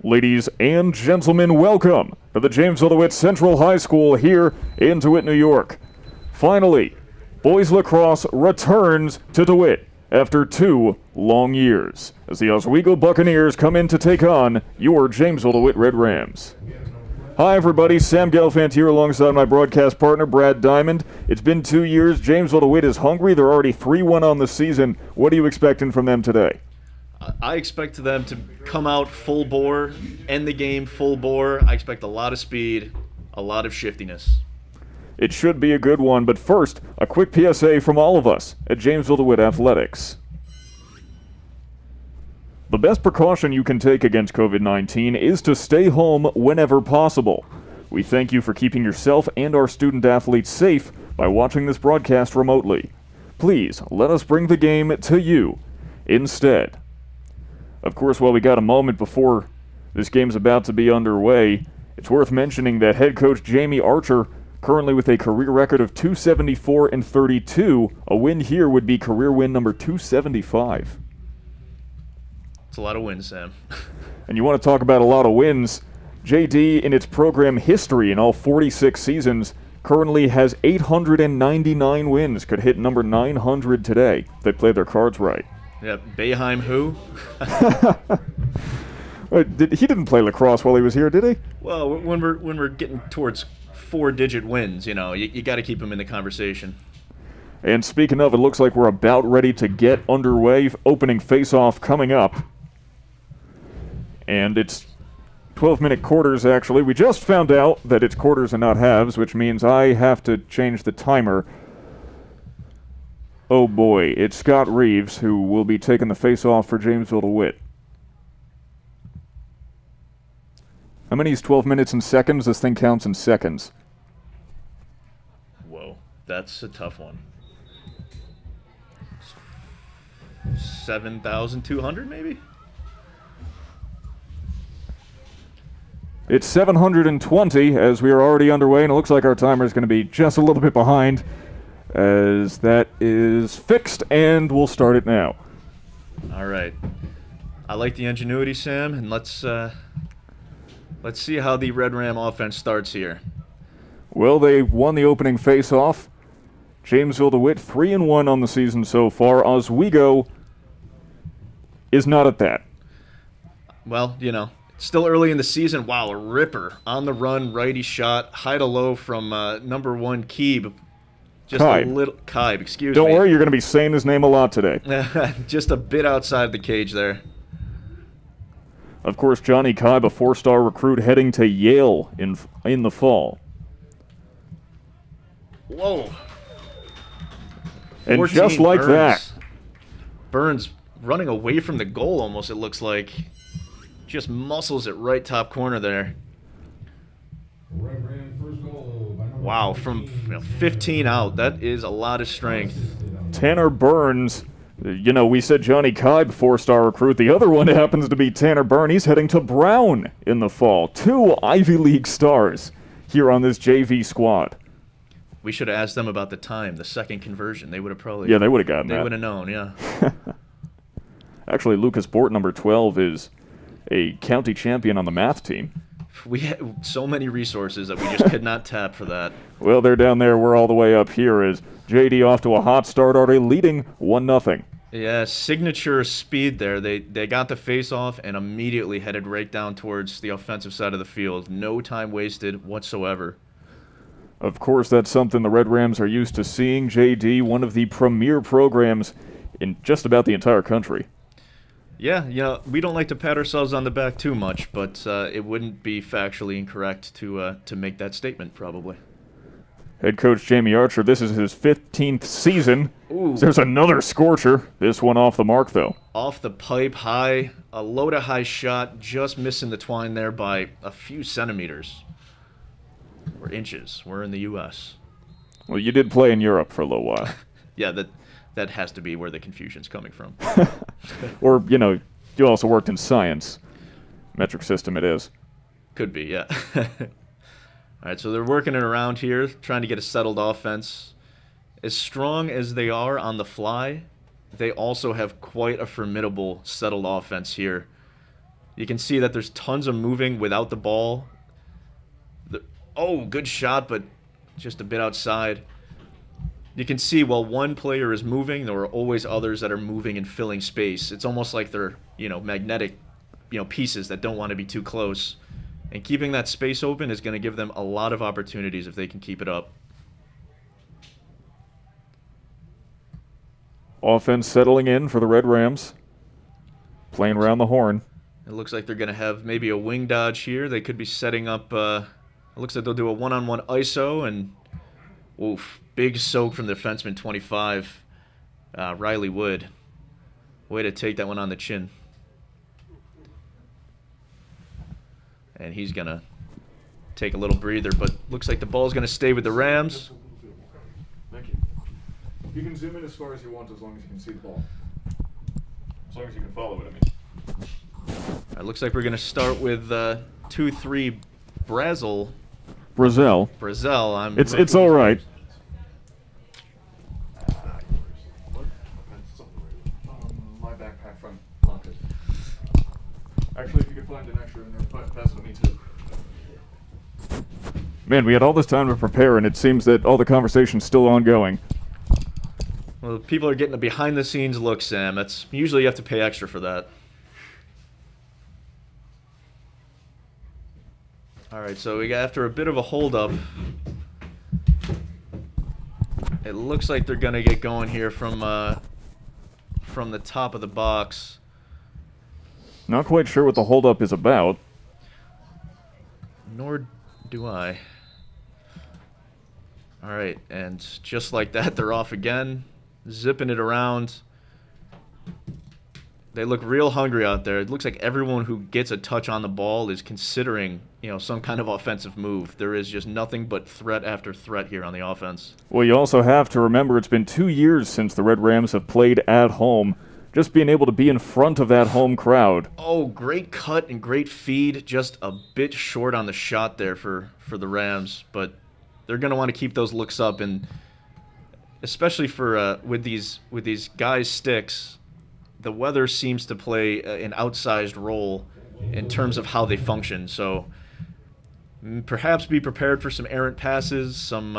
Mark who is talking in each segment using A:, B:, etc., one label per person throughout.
A: Ladies and gentlemen, welcome to the Jamesville-DeWitt Central High School here in DeWitt, New York. Finally, boys lacrosse returns to DeWitt after 2 long years as the Oswego Buccaneers come in to take on your Jamesville-DeWitt Red Rams. Hi everybody, Sam Gelfand here alongside my broadcast partner Brad Diamond. It's been 2 years. Jamesville-DeWitt is hungry. They're already 3-1 on the season. What are you expecting from them today?
B: I expect them to come out full bore, end the game full bore. I expect a lot of speed, a lot of shiftiness.
A: It should be a good one, but first, a quick PSA from all of us at Jamesville-DeWitt Athletics. The best precaution you can take against COVID-19 is to stay home whenever possible. We thank you for keeping yourself and our student athletes safe by watching this broadcast remotely. Please, let us bring the game to you instead. Of course, while we got a moment before this game's about to be underway, it's worth mentioning that head coach Jamie Archer, currently with a career record of 274-32, a win here would be career win number 275.
B: It's a lot of wins, Sam.
A: And you want to talk about a lot of wins, JD in its program history in all 46 seasons currently has 899 wins, could hit number 900 today if they play their cards right.
B: Yeah, Boeheim who?
A: He didn't play lacrosse while he was here, did he?
B: Well, when we're getting towards 4-digit wins, you know, you got to keep him in the conversation.
A: And speaking of, it looks like we're about ready to get underway. Opening face-off coming up. And it's 12-minute quarters, actually. We just found out that it's quarters and not halves, which means I have to change the timer. Oh boy, it's Scott Reeves who will be taking the face-off for Jamesville-DeWitt. How many is 12 minutes in seconds? This thing counts in seconds.
B: Whoa, that's a tough one. 7,200 maybe?
A: It's 720 as we are already underway, and it looks like our timer is going to be just a little bit behind, as that is fixed, and we'll start it now.
B: All right. I like the ingenuity, Sam, and let's see how the Red Ram offense starts here.
A: Well, they won the opening face-off. Jamesville-DeWitt 3-1 on the season so far. Oswego is not at that.
B: Well, you know, still early in the season. Wow, a ripper on the run, righty shot, high to low from number 1 Keeb. Just
A: Kaib.
B: a little Kaib, excuse me.
A: Don't worry, you're going to be saying his name a lot today.
B: Just a bit outside the cage there.
A: Of course, Johnny Kaib, a 4-star recruit heading to Yale in the fall.
B: Whoa.
A: And just like
B: Burns.
A: that.
B: Burns running away from the goal almost, it looks like. Just muscles it right top corner there. Wow, from 15 out, that is a lot of strength.
A: Tanner Burns, you know, we said Johnny Kaib, 4-star recruit. The other one happens to be Tanner Byrne. He's heading to Brown in the fall. 2 Ivy League stars here on this JV squad.
B: We should have asked them about the time, the second conversion. They would have probably...
A: Yeah, they would have gotten that.
B: They would have known, yeah.
A: Actually, Lucas Bort, number 12, is a county champion on the math team.
B: We had so many resources that we just could not tap for that.
A: Well, they're down there. We're all the way up here as JD off to a hot start, already leading 1-0.
B: Yeah, signature speed there. They got the face-off and immediately headed right down towards the offensive side of the field. No time wasted whatsoever.
A: Of course, that's something the Red Rams are used to seeing. JD, one of the premier programs in just about the entire country.
B: Yeah, you know, we don't like to pat ourselves on the back too much, but it wouldn't be factually incorrect to make that statement, probably.
A: Head coach Jamie Archer, this is his 15th season.
B: Ooh.
A: There's another scorcher. This one off the mark, though.
B: Off the pipe, high, a low to high shot, just missing the twine there by a few centimeters. Or inches. We're in the U.S.
A: Well, you did play in Europe for a little while.
B: Yeah, that has to be where the confusion's coming from.
A: Or, you know, you also worked in science. Metric system it is.
B: Could be, yeah. All right, so they're working it around here, trying to get a settled offense. As strong as they are on the fly, they also have quite a formidable settled offense here. You can see that there's tons of moving without the ball. Oh, good shot, but just a bit outside. You can see while one player is moving, there are always others that are moving and filling space. It's almost like they're, magnetic, pieces that don't want to be too close. And keeping that space open is going to give them a lot of opportunities if they can keep it up.
A: Offense settling in for the Red Rams. Playing around the horn.
B: It looks like they're going to have maybe a wing dodge here. They could be setting up, it looks like they'll do a one-on-one ISO, and oof, big soak from the defenseman, 25, Riley Wood. Way to take that one on the chin. And he's going to take a little breather, but looks like the ball's going to stay with the Rams.
A: Thank you. You can zoom in as far as you want as long as you can see the ball. As long as you can follow it, I mean.
B: It looks like we're going to start with 2-3 Brazel.
A: Brazel. It's all right. My backpack front pocket. Actually, if you could find an extra in there, pass it to me too. Man, we had all this time to prepare, and it seems that all the conversation's still ongoing.
B: Well, people are getting a behind-the-scenes look, Sam. That's usually you have to pay extra for that. All right, so we got after a bit of a holdup. It looks like they're gonna get going here from the top of the box.
A: Not quite sure what the holdup is about.
B: Nor do I. All right, and just like that, they're off again, zipping it around. They look real hungry out there. It looks like everyone who gets a touch on the ball is considering, some kind of offensive move. There is just nothing but threat after threat here on the offense.
A: Well, you also have to remember it's been 2 years since the Red Rams have played at home. Just being able to be in front of that home crowd.
B: Oh, great cut and great feed. Just a bit short on the shot there for the Rams, but they're going to want to keep those looks up, and especially for with these guys' sticks, the weather seems to play an outsized role in terms of how they function. So perhaps be prepared for some errant passes, some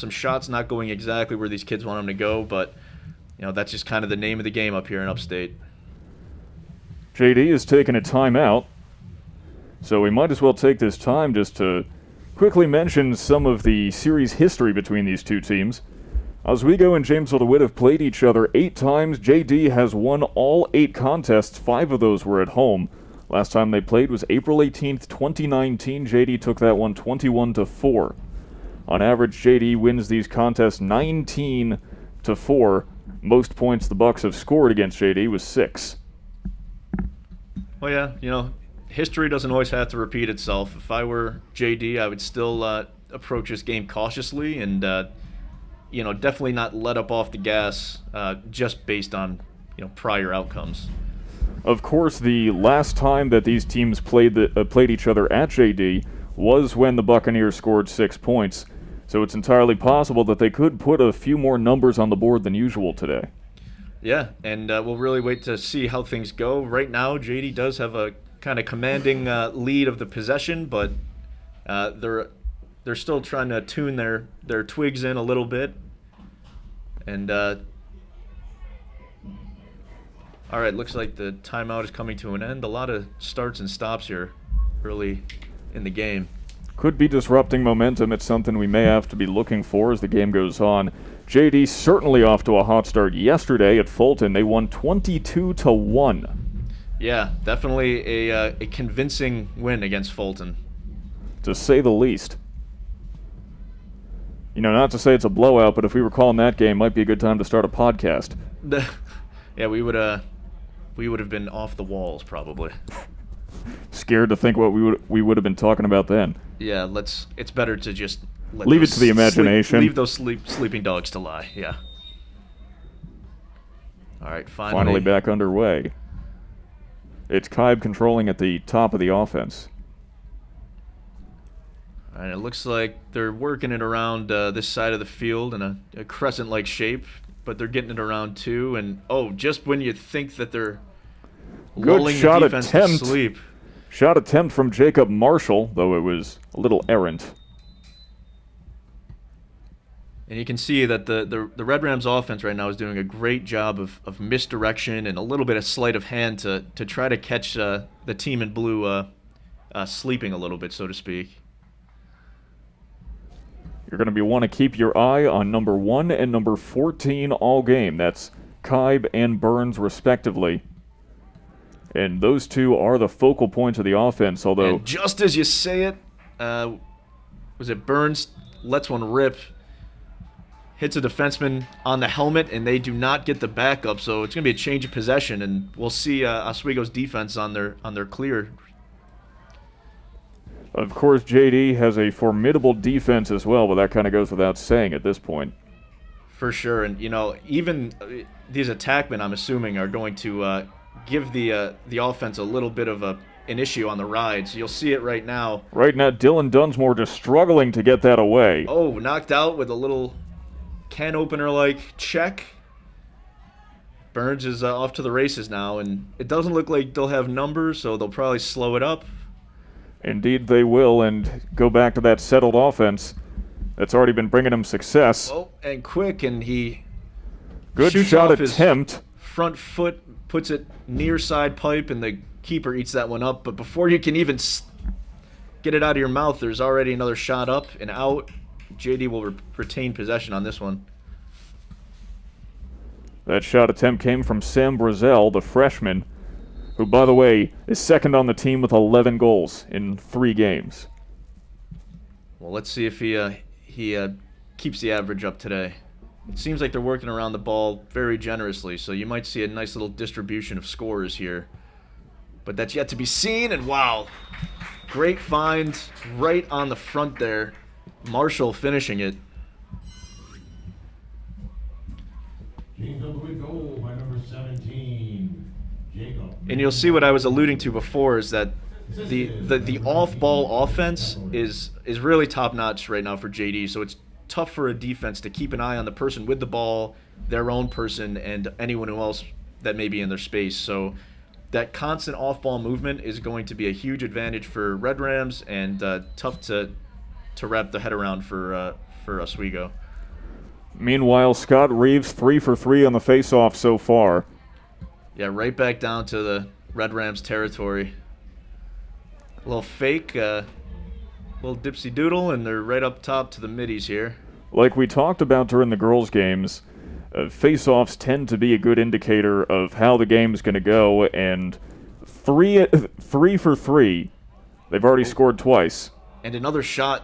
B: shots not going exactly where these kids want them to go, but that's just kind of the name of the game up here in Upstate.
A: JD is taking a timeout, so we might as well take this time just to quickly mention some of the series history between these two teams. Oswego and Jamesville-DeWitt have played each other 8 times. JD has won all 8 contests. 5 of those were at home. Last time they played was April 18th, 2019. JD took that one 21-4. On average, JD wins these contests 19-4. Most points the Bucs have scored against JD was 6.
B: Well, yeah, history doesn't always have to repeat itself. If I were JD, I would still approach this game cautiously and, definitely not let up off the gas just based on, prior outcomes.
A: Of course, the last time that these teams played each other at JD was when the Buccaneers scored 6 points. So it's entirely possible that they could put a few more numbers on the board than usual today.
B: Yeah, and we'll really wait to see how things go. Right now, JD does have a kind of commanding lead of the possession, but they're still trying to tune their twigs in a little bit. And all right, looks like the timeout is coming to an end. A lot of starts and stops here early in the game.
A: Could be disrupting momentum. It's something we may have to be looking for as the game goes on. JD certainly off to a hot start yesterday at Fulton. They won 22-1.
B: Yeah, definitely a convincing win against Fulton,
A: to say the least. Not to say it's a blowout, but if we were calling that game, might be a good time to start a podcast.
B: Yeah, we would have been off the walls probably.
A: Scared to think what we would have been talking about then.
B: Yeah, it's better to just
A: leave it to the imagination.
B: Leave those sleeping dogs to lie. Yeah. All right,
A: finally back underway. It's Kibe controlling at the top of the offense.
B: All right, it looks like they're working it around this side of the field in a crescent-like shape, but they're getting it around too. And just when you think that they're lulling the defense to sleep,
A: Shot attempt from Jacob Marshall, though it was a little errant.
B: And you can see that the Red Rams offense right now is doing a great job of misdirection and a little bit of sleight of hand to try to catch the team in blue sleeping a little bit, so to speak.
A: You're going to want to keep your eye on number 1 and number 14 all game. That's Kibe and Burns, respectively. And those two are the focal points of the offense, although...
B: And just as you say it, was it Burns lets one rip, hits a defenseman on the helmet, and they do not get the backup, so it's going to be a change of possession, and we'll see Oswego's defense on their clear.
A: Of course, JD has a formidable defense as well, but that kind of goes without saying at this point.
B: For sure, and even these attackmen, I'm assuming, are going to give the offense a little bit of an issue on the ride. So you'll see it right now.
A: Right now, Dylan Dunsmore just struggling to get that away.
B: Oh, knocked out with a little can opener-like check. Burns is off to the races now, and it doesn't look like they'll have numbers, so they'll probably slow it up.
A: Indeed they will, and go back to that settled offense that's already been bringing them success.
B: Oh, and quick, and he
A: good
B: shoots
A: shot
B: off his
A: attempt.
B: Front foot, puts it near side pipe, and the keeper eats that one up. But before you can even get it out of your mouth, there's already another shot up and out. JD will retain possession on this one.
A: That shot attempt came from Sam Brazel, the freshman, who, by the way, is second on the team with 11 goals in 3 games.
B: Well, let's see if he keeps the average up today. It seems like they're working around the ball very generously, so you might see a nice little distribution of scores here. But that's yet to be seen, and wow, great find right on the front there. Marshall finishing it.
C: Jamesville-DeWitt goal by number 17, Jacob.
B: And you'll see what I was alluding to before is that the off-ball offense is really top-notch right now for JD, so it's tough for a defense to keep an eye on the person with the ball, their own person, and anyone else that may be in their space. So that constant off-ball movement is going to be a huge advantage for Red Rams, and tough to wrap the head around for Oswego.
A: Meanwhile, Scott Reeves 3 for 3 on the face-off so far.
B: Yeah, right back down to the Red Rams territory. A little fake, little dipsy doodle, and they're right up top to the middies here.
A: Like we talked about during the girls' games, face-offs tend to be a good indicator of how the game's going to go, and 3 for 3. They've already scored twice.
B: And another shot.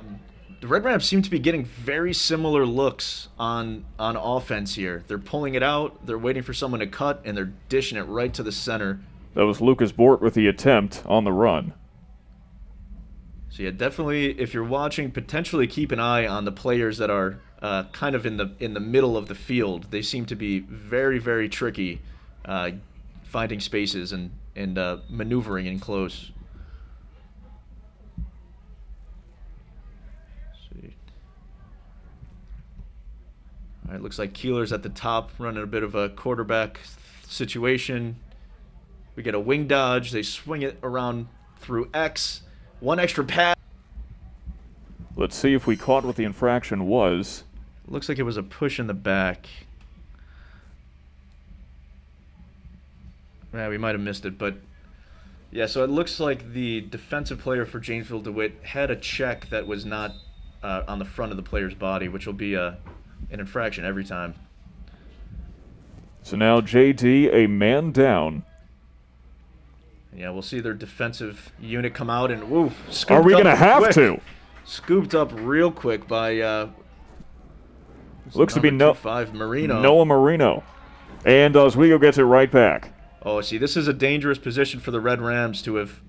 B: The Red Rams seem to be getting very similar looks on offense here. They're pulling it out, they're waiting for someone to cut, and they're dishing it right to the center.
A: That was Lucas Bort with the attempt on the run.
B: So yeah, definitely, if you're watching, potentially keep an eye on the players that are kind of in the middle of the field. They seem to be very, very tricky finding spaces and maneuvering in close. All right, looks like Keeler's at the top, running a bit of a quarterback situation. We get a wing dodge. They swing it around through X. One extra pass.
A: Let's see if we caught what the infraction was.
B: Looks like it was a push in the back. Yeah, we might have missed it, but yeah, so it looks like the defensive player for Jamesville-DeWitt had a check that was not on the front of the player's body, which will be an infraction every time.
A: So now JD, a man down.
B: Yeah, we'll see their defensive unit come out and woo.
A: Are we going to have
B: quick.
A: to?
B: Scooped up real quick by
A: looks to be
B: Marino.
A: Noah Marino. And Oswego gets it right back.
B: Oh, see, this is a dangerous position for the Red Rams to have.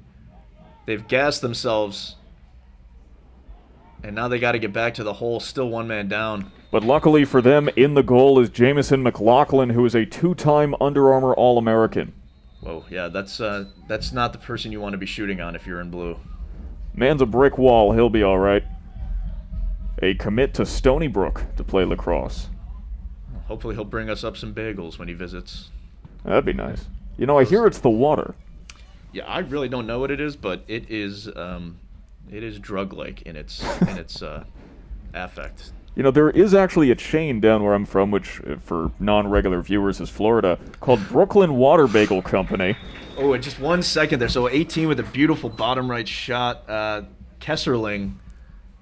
B: They've gassed themselves. And now they got to get back to the hole, still one man down.
A: But luckily for them, in the goal is Jamison McLaughlin, who is a 2-time Under Armour All-American.
B: Whoa, yeah, that's not the person you want to be shooting on if you're in blue.
A: Man's a brick wall. He'll be all right. A commit to Stony Brook to play lacrosse.
B: Hopefully he'll bring us up some bagels when he visits.
A: That'd be nice. You know, I hear it's the water.
B: Yeah, I really don't know what it is, but it is drug-like in its affect.
A: You know, there is actually a chain down where I'm from, which for non-regular viewers is Florida, called Brooklyn Water Bagel Company.
B: Oh, and just 1 second there. So 18 with a beautiful bottom right shot. Kesserling,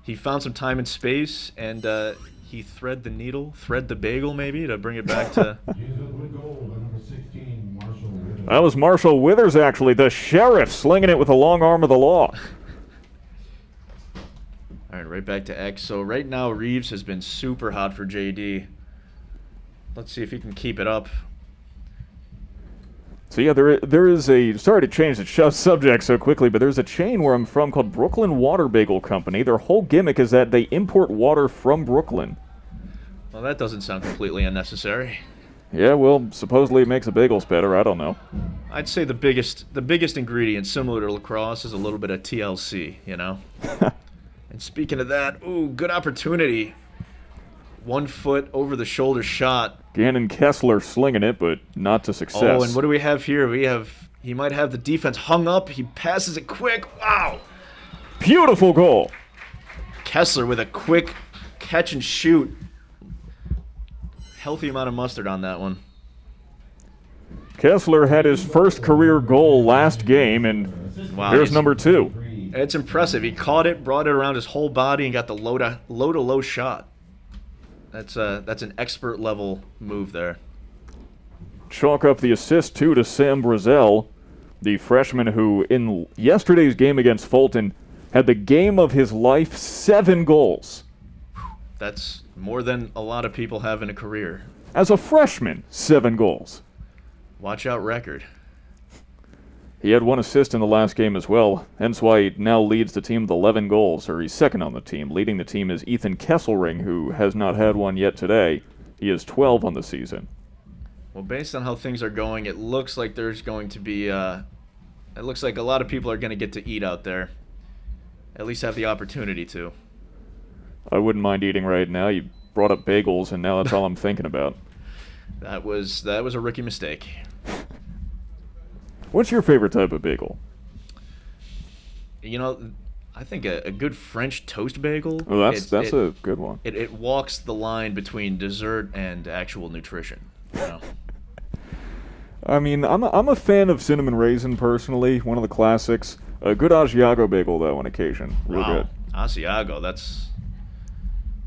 B: he found some time and space, and he thread the bagel maybe, to bring it back to...
C: Jamesville-DeWitt goal by number 16, Marshall Withers.
A: That was Marshall Withers, actually, the sheriff, slinging it with the long arm of the law.
B: All right, right back to X. So right now, Reeves has been super hot for JD. Let's see if he can keep it up.
A: So yeah, there is a, sorry to change the subject so quickly, but there's a chain where I'm from called Brooklyn Water Bagel Company. Their whole gimmick is that they import water from Brooklyn.
B: Well, that doesn't sound completely unnecessary.
A: Yeah, well, supposedly it makes the bagels better. I don't know.
B: I'd say the biggest ingredient, similar to Lacrosse, is a little bit of TLC, you know? And speaking of that, ooh, good opportunity. 1 foot over the shoulder shot.
A: Gannon Kessler slinging it, but not to success.
B: Oh, and what do we have here? He might have the defense hung up. He passes it quick. Wow.
A: Beautiful goal.
B: Kessler with a quick catch and shoot. Healthy amount of mustard on that one.
A: Kessler had his first career goal last game, and
B: Wow,
A: there's number 2.
B: It's impressive. He caught it, brought it around his whole body, and got the low-to-low shot. That's an expert level move there.
A: Chalk up the assist too to Sam Brazel, the freshman who in yesterday's game against Fulton had the game of his life, 7 goals.
B: That's more than a lot of people have in a career.
A: As a freshman, 7 goals.
B: Watch out record.
A: He had 1 assist in the last game as well, hence why he now leads the team with 11 goals, or he's second on the team. Leading the team is Ethan Kesselring, who has not had one yet today. He has 12 on the season.
B: Well, based on how things are going, it looks like there's going to be, it looks like a lot of people are going to get to eat out there. At least have the opportunity to.
A: I wouldn't mind eating right now. You brought up bagels, and now that's all I'm thinking about.
B: That was a rookie mistake.
A: What's your favorite type of bagel?
B: You know, I think a good French toast bagel.
A: Oh, that's a good one.
B: It walks the line between dessert and actual nutrition. You know?
A: I mean, I'm a fan of cinnamon raisin personally. One of the classics. A good Asiago bagel though, on occasion. Real good.
B: Asiago.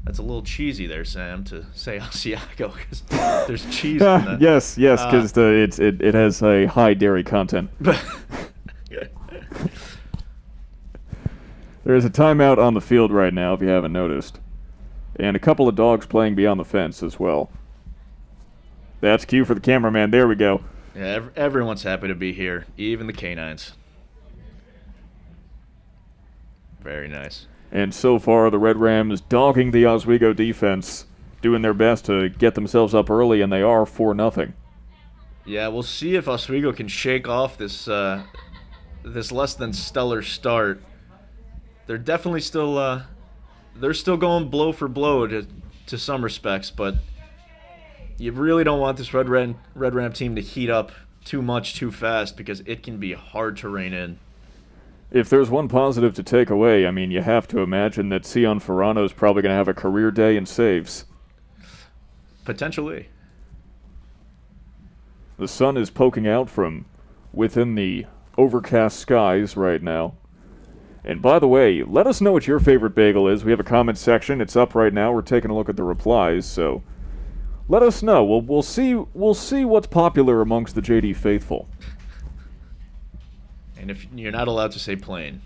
B: That's a little cheesy there, Sam, to say Asiago because there's cheese in that.
A: Yes, because it has a high dairy content. There's a timeout on the field right now, if you haven't noticed, and a couple of dogs playing beyond the fence as well. That's cue for the cameraman. There we go.
B: Yeah, everyone's happy to be here, even the canines. Very nice.
A: And so far, the Red Rams dogging the Oswego defense, doing their best to get themselves up early, and they are 4-0.
B: Yeah, we'll see if Oswego can shake off this less than stellar start. They're definitely still they're still going blow for blow to some respects, but you really don't want this Red Ram team to heat up too much too fast because it can be hard to rein in.
A: If there's one positive to take away, I mean, you have to imagine that Sion Ferrano is probably going to have a career day in saves.
B: Potentially.
A: The sun is poking out from within the overcast skies right now. And by the way, let us know what your favorite bagel is. We have a comment section. It's up right now. We're taking a look at the replies, so let us know. We'll see what's popular amongst the JD faithful.
B: And if you're not allowed to say plain.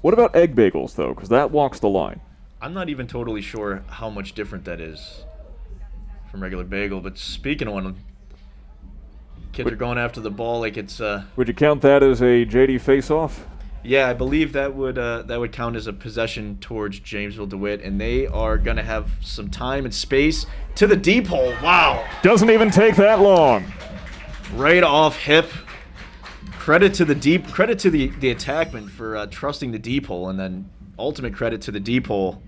A: What about egg bagels, though? Because that walks the line.
B: I'm not even totally sure how much different that is from regular bagel. But speaking of one, kids are going after the ball like it's...
A: Would you count that as a JD face-off?
B: Yeah, I believe that would count as a possession towards Jamesville-DeWitt. And they are going to have some time and space to the deep hole. Wow.
A: Doesn't even take that long.
B: Right off hip. Credit to the attackman for trusting the deep hole, and then ultimate credit to the deep hole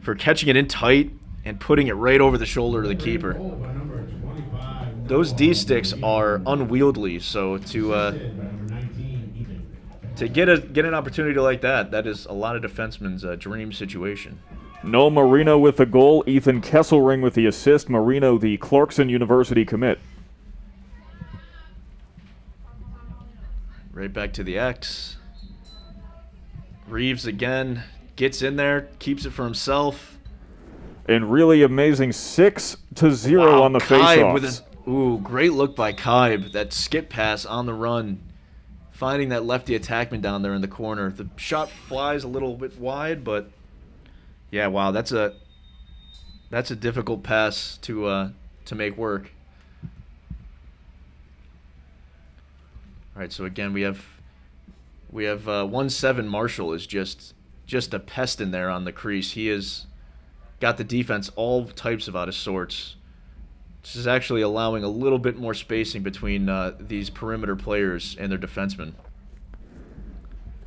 B: for catching it in tight and putting it right over the shoulder of the keeper.
C: Goal by number 25,
B: those D sticks are unwieldy. So to
C: Number 19, Ethan.
B: get an opportunity like that is a lot of defensemen's dream situation.
A: Noel Marino with the goal. Ethan Kesselring with the assist. Marino, the Clarkson University commit.
B: Right back to the X. Reeves again gets in there, keeps it for himself.
A: And really amazing 6-0
B: Wow,
A: on the
B: Kaib with
A: faceoffs.
B: great look by Kaib. That skip pass on the run, finding that lefty attackman down there in the corner. The shot flies a little bit wide, but yeah, wow, that's a difficult pass to make work. All right, so again we have 1-7 Marshall is just a pest in there on the crease. He has got the defense all types of out of sorts. This is actually allowing a little bit more spacing between these perimeter players and their defensemen.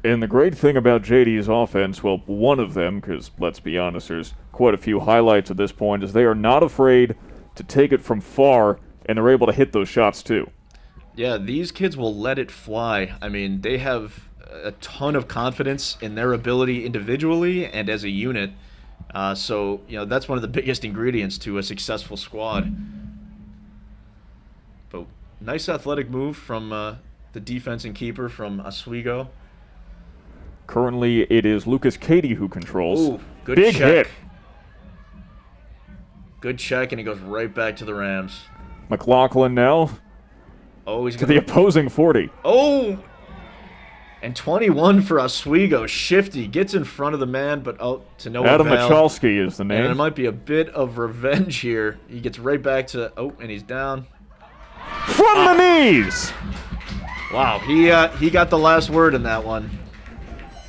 A: And the great thing about JD's offense, well, one of them, because let's be honest, there's quite a few highlights at this point, is they are not afraid to take it from far, and they're able to hit those shots too.
B: Yeah, these kids will let it fly. I mean, they have a ton of confidence in their ability individually and as a unit. So, that's one of the biggest ingredients to a successful squad. But nice athletic move from the defense and keeper from Oswego.
A: Currently, it is Lucas Cady who controls.
B: Ooh, good
A: Big
B: check.
A: hit.
B: Good check, and he goes right back to the Rams.
A: McLaughlin now
B: Oh, he's
A: to the
B: going
A: opposing 40.
B: Oh! And 21 for Oswego. Shifty gets in front of the man, but to no
A: Adam
B: avail.
A: Michalski is the
B: And there
A: name.
B: might be a bit of revenge here. He gets right back to and he's down.
A: From the knees!
B: Wow, he got the last word in that one.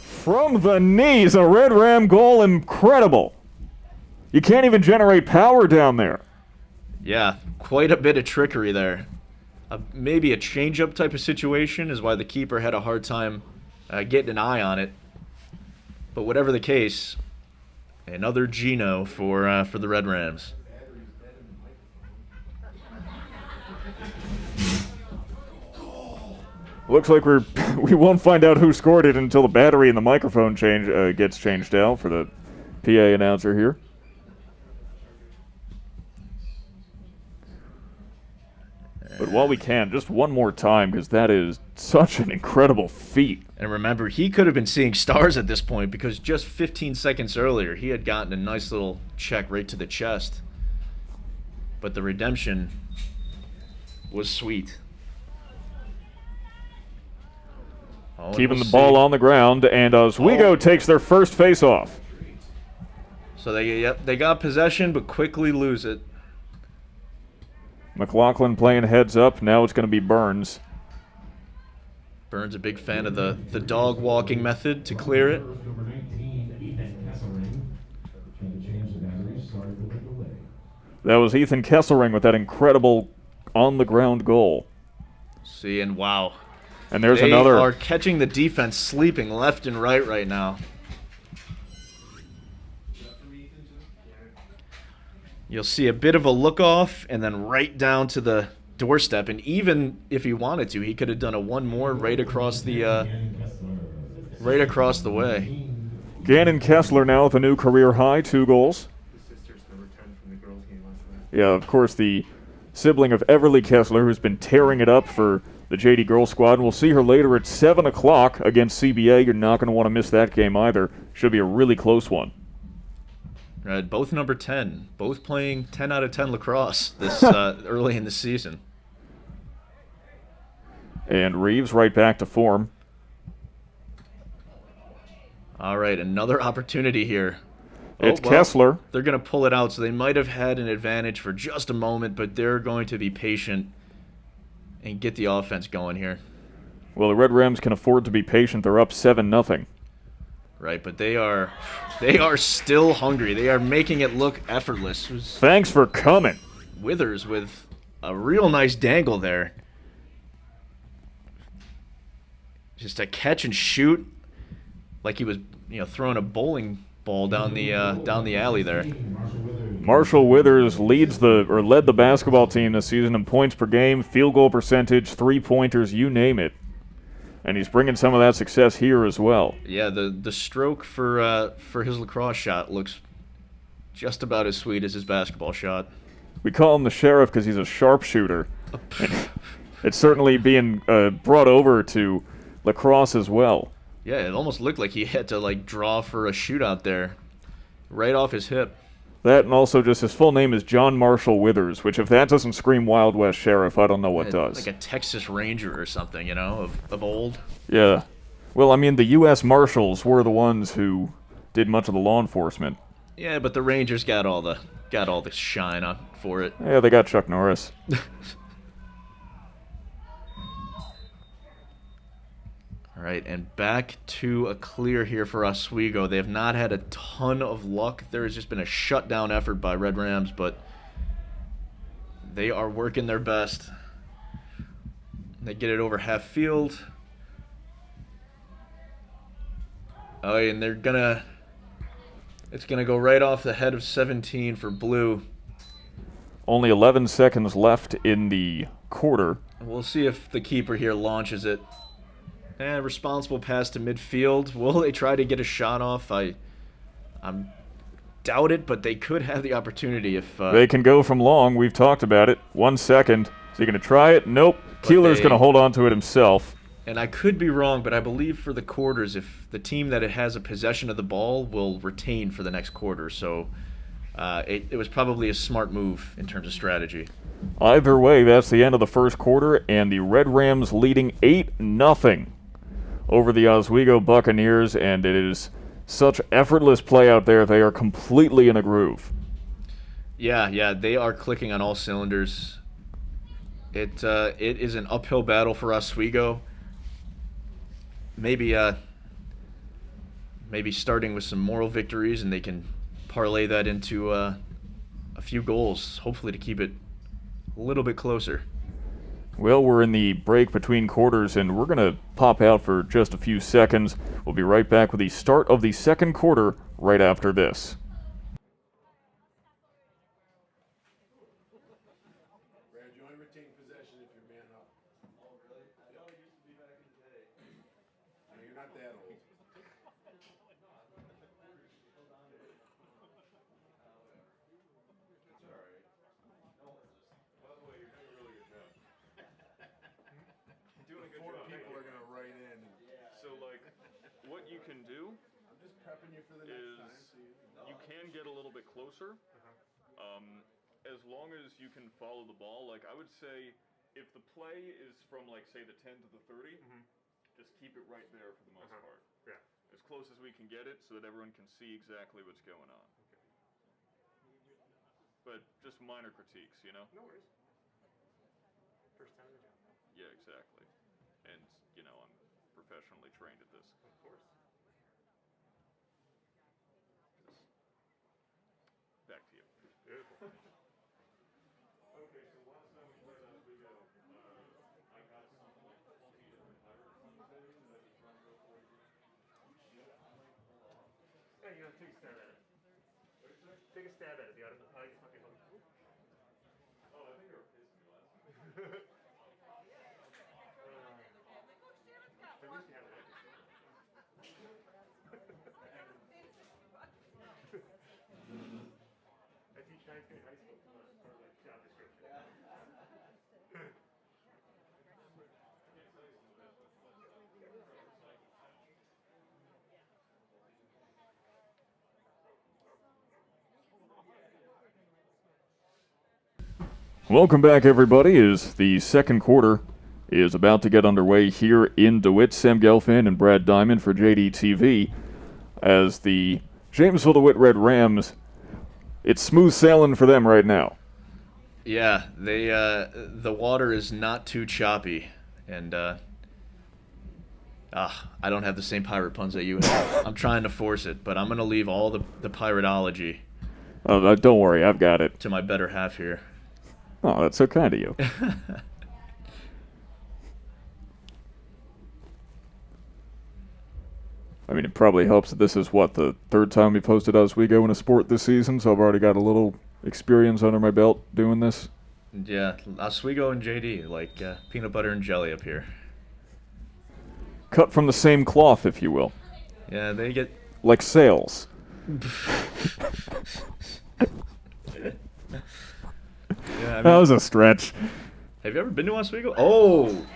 A: From the knees, a Red Ram goal, incredible. You can't even generate power down there.
B: Yeah, quite a bit of trickery there. Maybe a change-up type of situation is why the keeper had a hard time getting an eye on it. But whatever the case, another Gino for the Red Rams.
A: Looks like we won't find out who scored it until the battery and the microphone gets changed out for the PA announcer here. But while we can, just one more time, because that is such an incredible feat.
B: And remember, he could have been seeing stars at this point because just 15 seconds earlier, he had gotten a nice little check right to the chest. But the redemption was sweet.
A: Keeping the ball on the ground, and Oswego takes their first face-off.
B: So they got possession, but quickly lose it.
A: McLaughlin playing heads up. Now it's going to be Burns.
B: Burns a big fan of the dog walking method to clear it.
C: Number 19, Ethan Kesselring. Trying to change the battery. Sorry for the delay.
A: That was Ethan Kesselring with that incredible on-the-ground goal.
B: See, and wow.
A: And there's
B: They
A: another.
B: are catching the defense sleeping left and right now. You'll see a bit of a look off and then right down to the doorstep. And even if he wanted to, he could have done a one more right across the way.
A: Gannon Kessler now with a new career high, 2 goals. Yeah, of course, the sibling of Everly Kessler, who's been tearing it up for the JD Girls squad. And we'll see her later at 7 o'clock against CBA. You're not going to want to miss that game either. Should be a really close one.
B: Right, both number 10, both playing 10 out of 10 lacrosse this early in the season.
A: And Reeves right back to form.
B: All right, another opportunity here.
A: It's Kessler.
B: They're going to pull it out, so they might have had an advantage for just a moment, but they're going to be patient and get the offense going here.
A: Well, the Red Rams can afford to be patient. They're up 7-0.
B: Right, but they are still hungry. They are making it look effortless.
A: Thanks for coming.
B: Withers with a real nice dangle there. Just a catch and shoot, like he was, throwing a bowling ball down the alley there.
C: Marshall Withers.
A: Marshall Withers led the basketball team this season in points per game, field goal percentage, three-pointers, you name it. And he's bringing some of that success here as well.
B: Yeah, the stroke for his lacrosse shot looks just about as sweet as his basketball shot.
A: We call him the Sheriff because he's a sharpshooter. It's certainly being brought over to lacrosse as well.
B: Yeah, it almost looked like he had to draw for a shootout there, right off his hip.
A: That, and also just his full name is John Marshall Withers, which if that doesn't scream Wild West Sheriff, I don't know what does.
B: Like a Texas Ranger or something, of old.
A: Yeah. Well, I mean, the U.S. Marshals were the ones who did much of the law enforcement.
B: Yeah, but the Rangers got all the shine on for it.
A: Yeah, they got Chuck Norris.
B: All right, and back to a clear here for Oswego. They have not had a ton of luck. There has just been a shutdown effort by Red Rams, but they are working their best. They get it over half field. Oh, and it's gonna go right off the head of 17 for Blue.
A: Only 11 seconds left in the quarter.
B: We'll see if the keeper here launches it. Responsible pass to midfield. Will they try to get a shot off? I doubt it, but they could have the opportunity if...
A: They can go from long. We've talked about it. 1 second. Is he going to try it? Nope. Keeler's going to hold on to it himself.
B: And I could be wrong, but I believe for the quarters, if the team that it has a possession of the ball will retain for the next quarter. So it was probably a smart move in terms of strategy.
A: Either way, that's the end of the first quarter, and the Red Rams leading 8-0 over the Oswego Buccaneers, and it is such effortless play out there. They are completely in a groove.
B: Yeah, they are clicking on all cylinders. It is an uphill battle for Oswego. Maybe starting with some moral victories, and they can parlay that into a few goals, hopefully to keep it a little bit closer.
A: Well, we're in the break between quarters, and we're going to pop out for just a few seconds. We'll be right back with the start of the second quarter right after this.
D: Brad, you only retain possession if you're man up. Oh, really? No, it used to be back in the day. No, you're not that old. That's all right. By the way, you're doing a really good job. You're doing a good job. People are going to write in.
A: So, what you can do
D: I'm just prepping you for the next time. So
A: you can get a little bit closer, as long as you can follow the ball. I would say if the play is from, say, the 10 to the 30, just keep it right there for the most part.
D: Yeah.
A: As close as we can get it so that everyone can see exactly what's going on.
D: Okay.
A: But just minor critiques,
D: No worries. First time in the job.
A: Yeah, exactly. And, I'm professionally trained at this.
D: Of course.
A: Back to you.
D: Beautiful. Okay, so last time we played Oswego, I got something like 20 different pirate puns that I was trying to go for you. Yeah, you gotta take a stab at it. Take a stab at it. The audience might be hungry. Oh, I think you were pissing me last time. At least you have an accent. I teach ninth grade high school. Part of the job description.
A: Welcome back, everybody, as the second quarter is about to get underway here in DeWitt. Sam Gelfand and Brad Diamond for JDTV as the Jamesville-DeWitt Red Rams, it's smooth sailing for them right now.
B: Yeah, the water is not too choppy, and I don't have the same pirate puns that you have. I'm trying to force it, but I'm going to leave all the piratology
A: Don't worry, I've got it.
B: to my better half here.
A: Oh, that's so kind of you. I mean, it probably helps that this is, the third time we posted Oswego in a sport this season, so I've already got a little experience under my belt doing this.
B: Yeah, Oswego and JD, like peanut butter and jelly up here.
A: Cut from the same cloth, if you will.
B: Yeah, they get...
A: Like sails.
B: Yeah, I mean,
A: That was a stretch.
B: have you ever been to Oswego? Oh!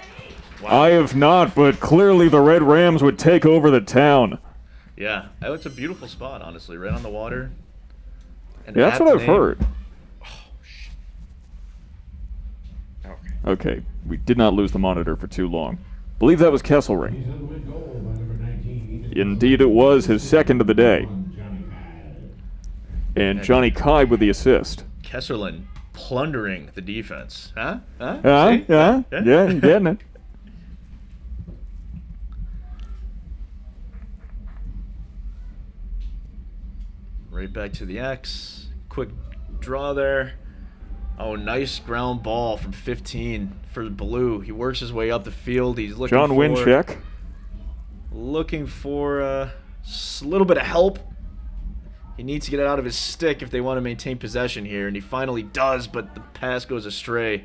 B: Wow.
A: I have not, but clearly the Red Rams would take over the town.
B: Yeah, it's a beautiful spot, honestly, right on the water. And
A: Yeah, that's
B: at
A: what
B: the
A: I've
B: name-
A: heard.
B: Oh, shit.
A: Okay, we did not lose the monitor for too long. Believe that was Kesselring.
C: He's on the win goal by number 19.
A: Indeed it was, his second of the day.
C: Johnny Pye.
A: And Johnny Kai with the assist.
B: Kesserlin plundering the defense. Huh? Huh?
A: Yeah,
B: See?
A: yeah, you're getting it.
B: Right back to the X. Quick draw there. Oh, nice ground ball from 15 for the Blue. He works his way up the field. He's looking
A: John
B: for...
A: Wincheck.
B: Looking for a little bit of help. He needs to get it out of his stick if they want to maintain possession here, and he finally does, but the pass goes astray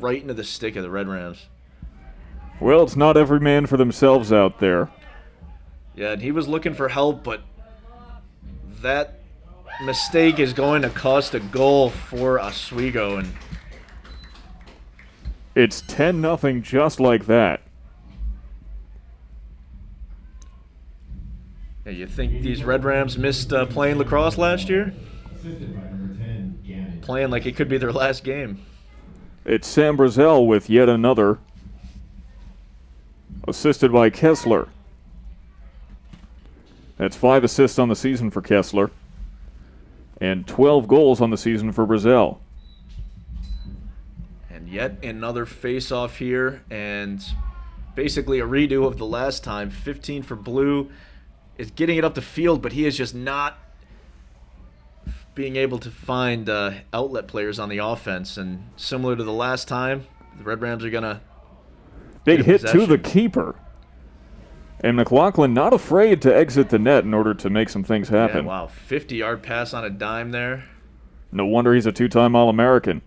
B: right into the stick of the Red Rams.
A: Well, it's not every man for themselves out there.
B: Yeah, and he was looking for help, but that mistake is going to cost a goal for Oswego, and
A: It's 10-0 just like that.
B: yeah, you think these Red Rams missed playing lacrosse last year?
C: Assisted by number 10, Gannon.
B: Playing like it could be their last game.
A: It's Sam Brazel with yet another. Assisted by Kessler. That's 5 assists on the season for Kessler. And 12 goals on the season for Brazel.
B: And yet another face-off here, and basically a redo of the last time. 15 for Blue is getting it up the field, but he is just not being able to find outlet players on the offense. And similar to the last time, the Red Rams are going to
A: Big
B: get
A: hit to
B: possession.
A: the keeper. And McLaughlin not afraid to exit the net in order to make some things happen.
B: Yeah, wow, 50-yard pass on a dime there.
A: No wonder he's a 2-time All-American.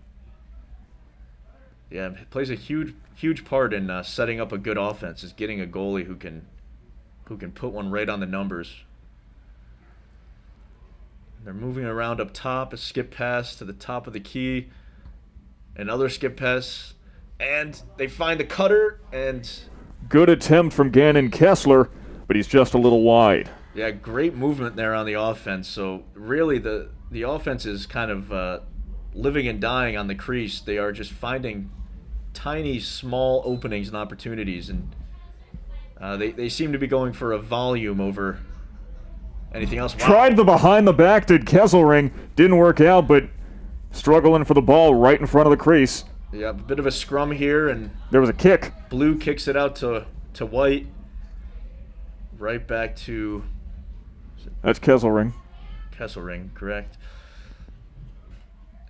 B: Yeah, it plays a huge part in setting up a good offense, is getting a goalie who can put one right on the numbers. They're moving around up top, a skip pass to the top of the key, another skip pass, and they find the cutter, and
A: Good attempt from Gannon Kessler, but he's just a little wide.
B: yeah, great movement there on the offense. So really the offense is kind of living and dying on the crease. They are just finding tiny, small openings and opportunities, and they seem to be going for a volume over anything else. Wow.
A: Tried the behind the back, did Kesselring. Didn't work out, but struggling for the ball right in front of the crease.
B: Yeah, a bit of a scrum here, and
A: There was a kick.
B: Blue kicks it out to White. Right back to
A: That's Kesselring.
B: Kesselring, correct.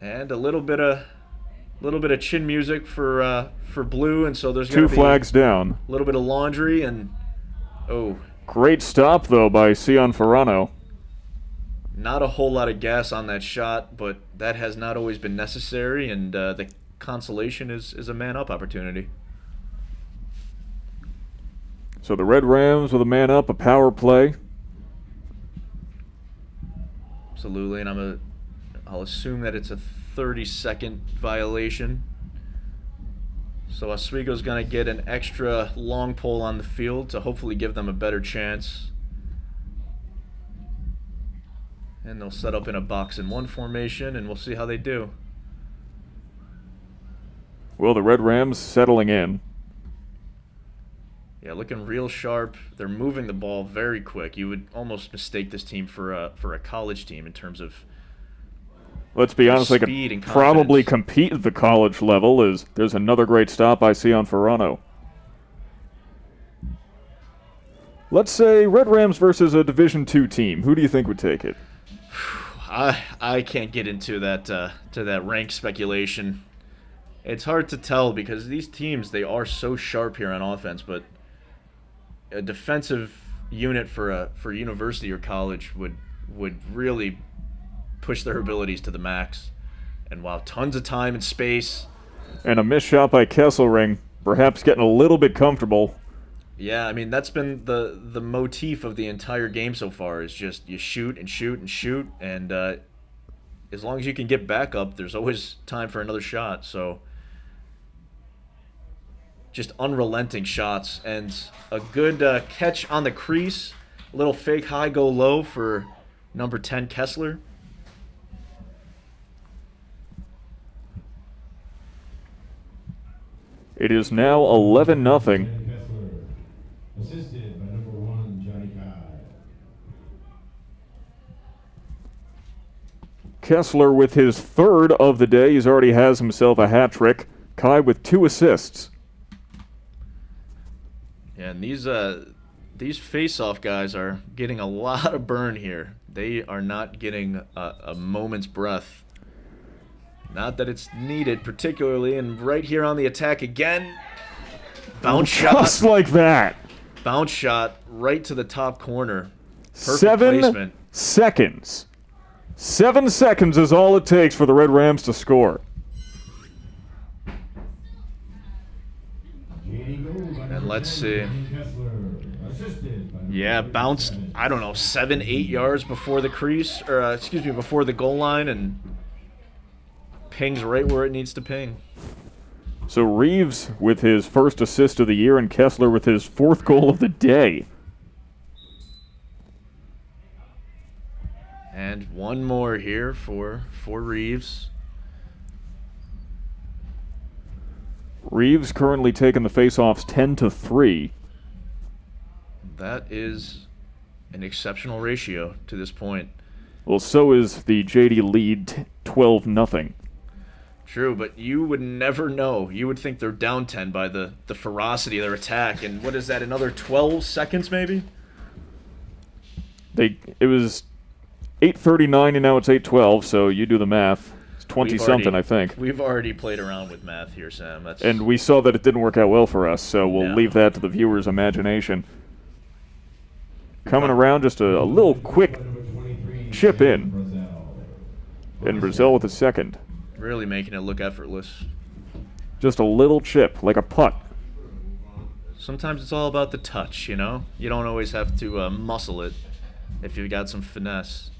B: And a little bit of chin music for Blue, and so there's going
A: Two
B: to be
A: flags down.
B: a little bit of laundry, and
A: Great stop, though, by Sion Ferrano.
B: not a whole lot of gas on that shot, but that has not always been necessary, and the consolation is a man-up opportunity.
A: So the Red Rams with a man up, a power play.
B: Absolutely, and I'll assume that it's a 30-second violation. So Oswego's going to get an extra long pole on the field to hopefully give them a better chance. And they'll set up in a box and one formation, and we'll see how they do.
A: Well, the Red Rams settling in.
B: Yeah, looking real sharp. They're moving the ball very quick. You would almost mistake this team for a college team in terms of
A: Let's be honest, they could
B: speed and
A: probably
B: confidence.
A: compete at the college level. There's another great stop by Sion Ferrano. Let's say Red Rams versus a Division II team. Who do you think would take it?
B: I can't get into that to that rank speculation. It's hard to tell because these teams, they are so sharp here on offense, but a defensive unit for university or college would really push their abilities to the max. And wow, tons of time and space.
A: And a missed shot by Kesselring, perhaps getting a little bit comfortable.
B: Yeah, I mean, that's been the motif of the entire game so far, is just you shoot and shoot and shoot, and as long as you can get back up, there's always time for another shot. So just unrelenting shots, and a good catch on the crease. A little fake high, go low for number 10, Kessler.
A: It is now 11-0.
C: Kessler, assisted by number 1, Johnny Kai.
A: Kessler with his third of the day. He's already has himself a hat trick. Kai with 2 assists.
B: Yeah, and these face-off guys are getting a lot of burn here. They are not getting a moment's breath. Not that it's needed particularly, and right here on the attack again. Bounce shot.
A: Just like that.
B: Bounce shot right to the top corner. Perfect
A: 7
B: placement.
A: seconds. 7 seconds is all it takes for the Red Rams to score.
B: And let's see. Yeah,
C: Yeah,
B: bounced, I don't know, 7, 8 yards before the crease, or before the goal line, and pings right where it needs to ping.
A: So Reeves with his first assist of the year and Kessler with his 4th goal of the day.
B: And one more here for Reeves.
A: Reeves currently taking the faceoffs 10-3.
B: That is an exceptional ratio to this point.
A: Well, so is the JD lead 12-0.
B: True, but you would never know. You would think they're down 10 by the ferocity of their attack. And what is that, another 12 seconds maybe?
A: It was 8:39 and now it's 8:12, so you do the math. It's 20-something, I think.
B: We've already played around with math here, Sam.
A: And we saw that it didn't work out well for us, so we'll
B: No.
A: leave that to the viewer's imagination. Coming around, just a little quick chip in. And Brazil with a second.
B: really making it look effortless.
A: Just a little chip, like a putt.
B: Sometimes it's all about the touch, you know? You don't always have to muscle it if you've got some finesse.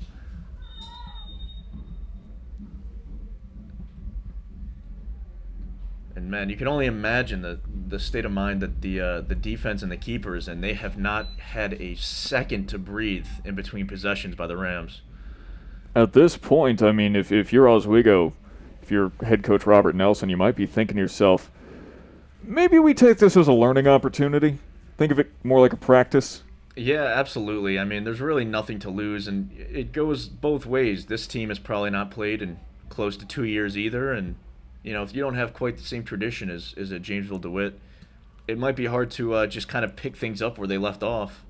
B: And man, you can only imagine the state of mind that the defense and the keepers, and they have not had a second to breathe in between possessions by the Rams.
A: At this point, I mean, if you're Oswego, if you're head coach Robert Nelson, you might be thinking to yourself, maybe we take this as a learning opportunity. Think of it more like a practice.
B: Yeah, absolutely. I mean, there's really nothing to lose, and it goes both ways. This team has probably not played in close to 2 years either, and you know, if you don't have quite the same tradition as at Jamesville-DeWitt, it might be hard to just kind of pick things up where they left off.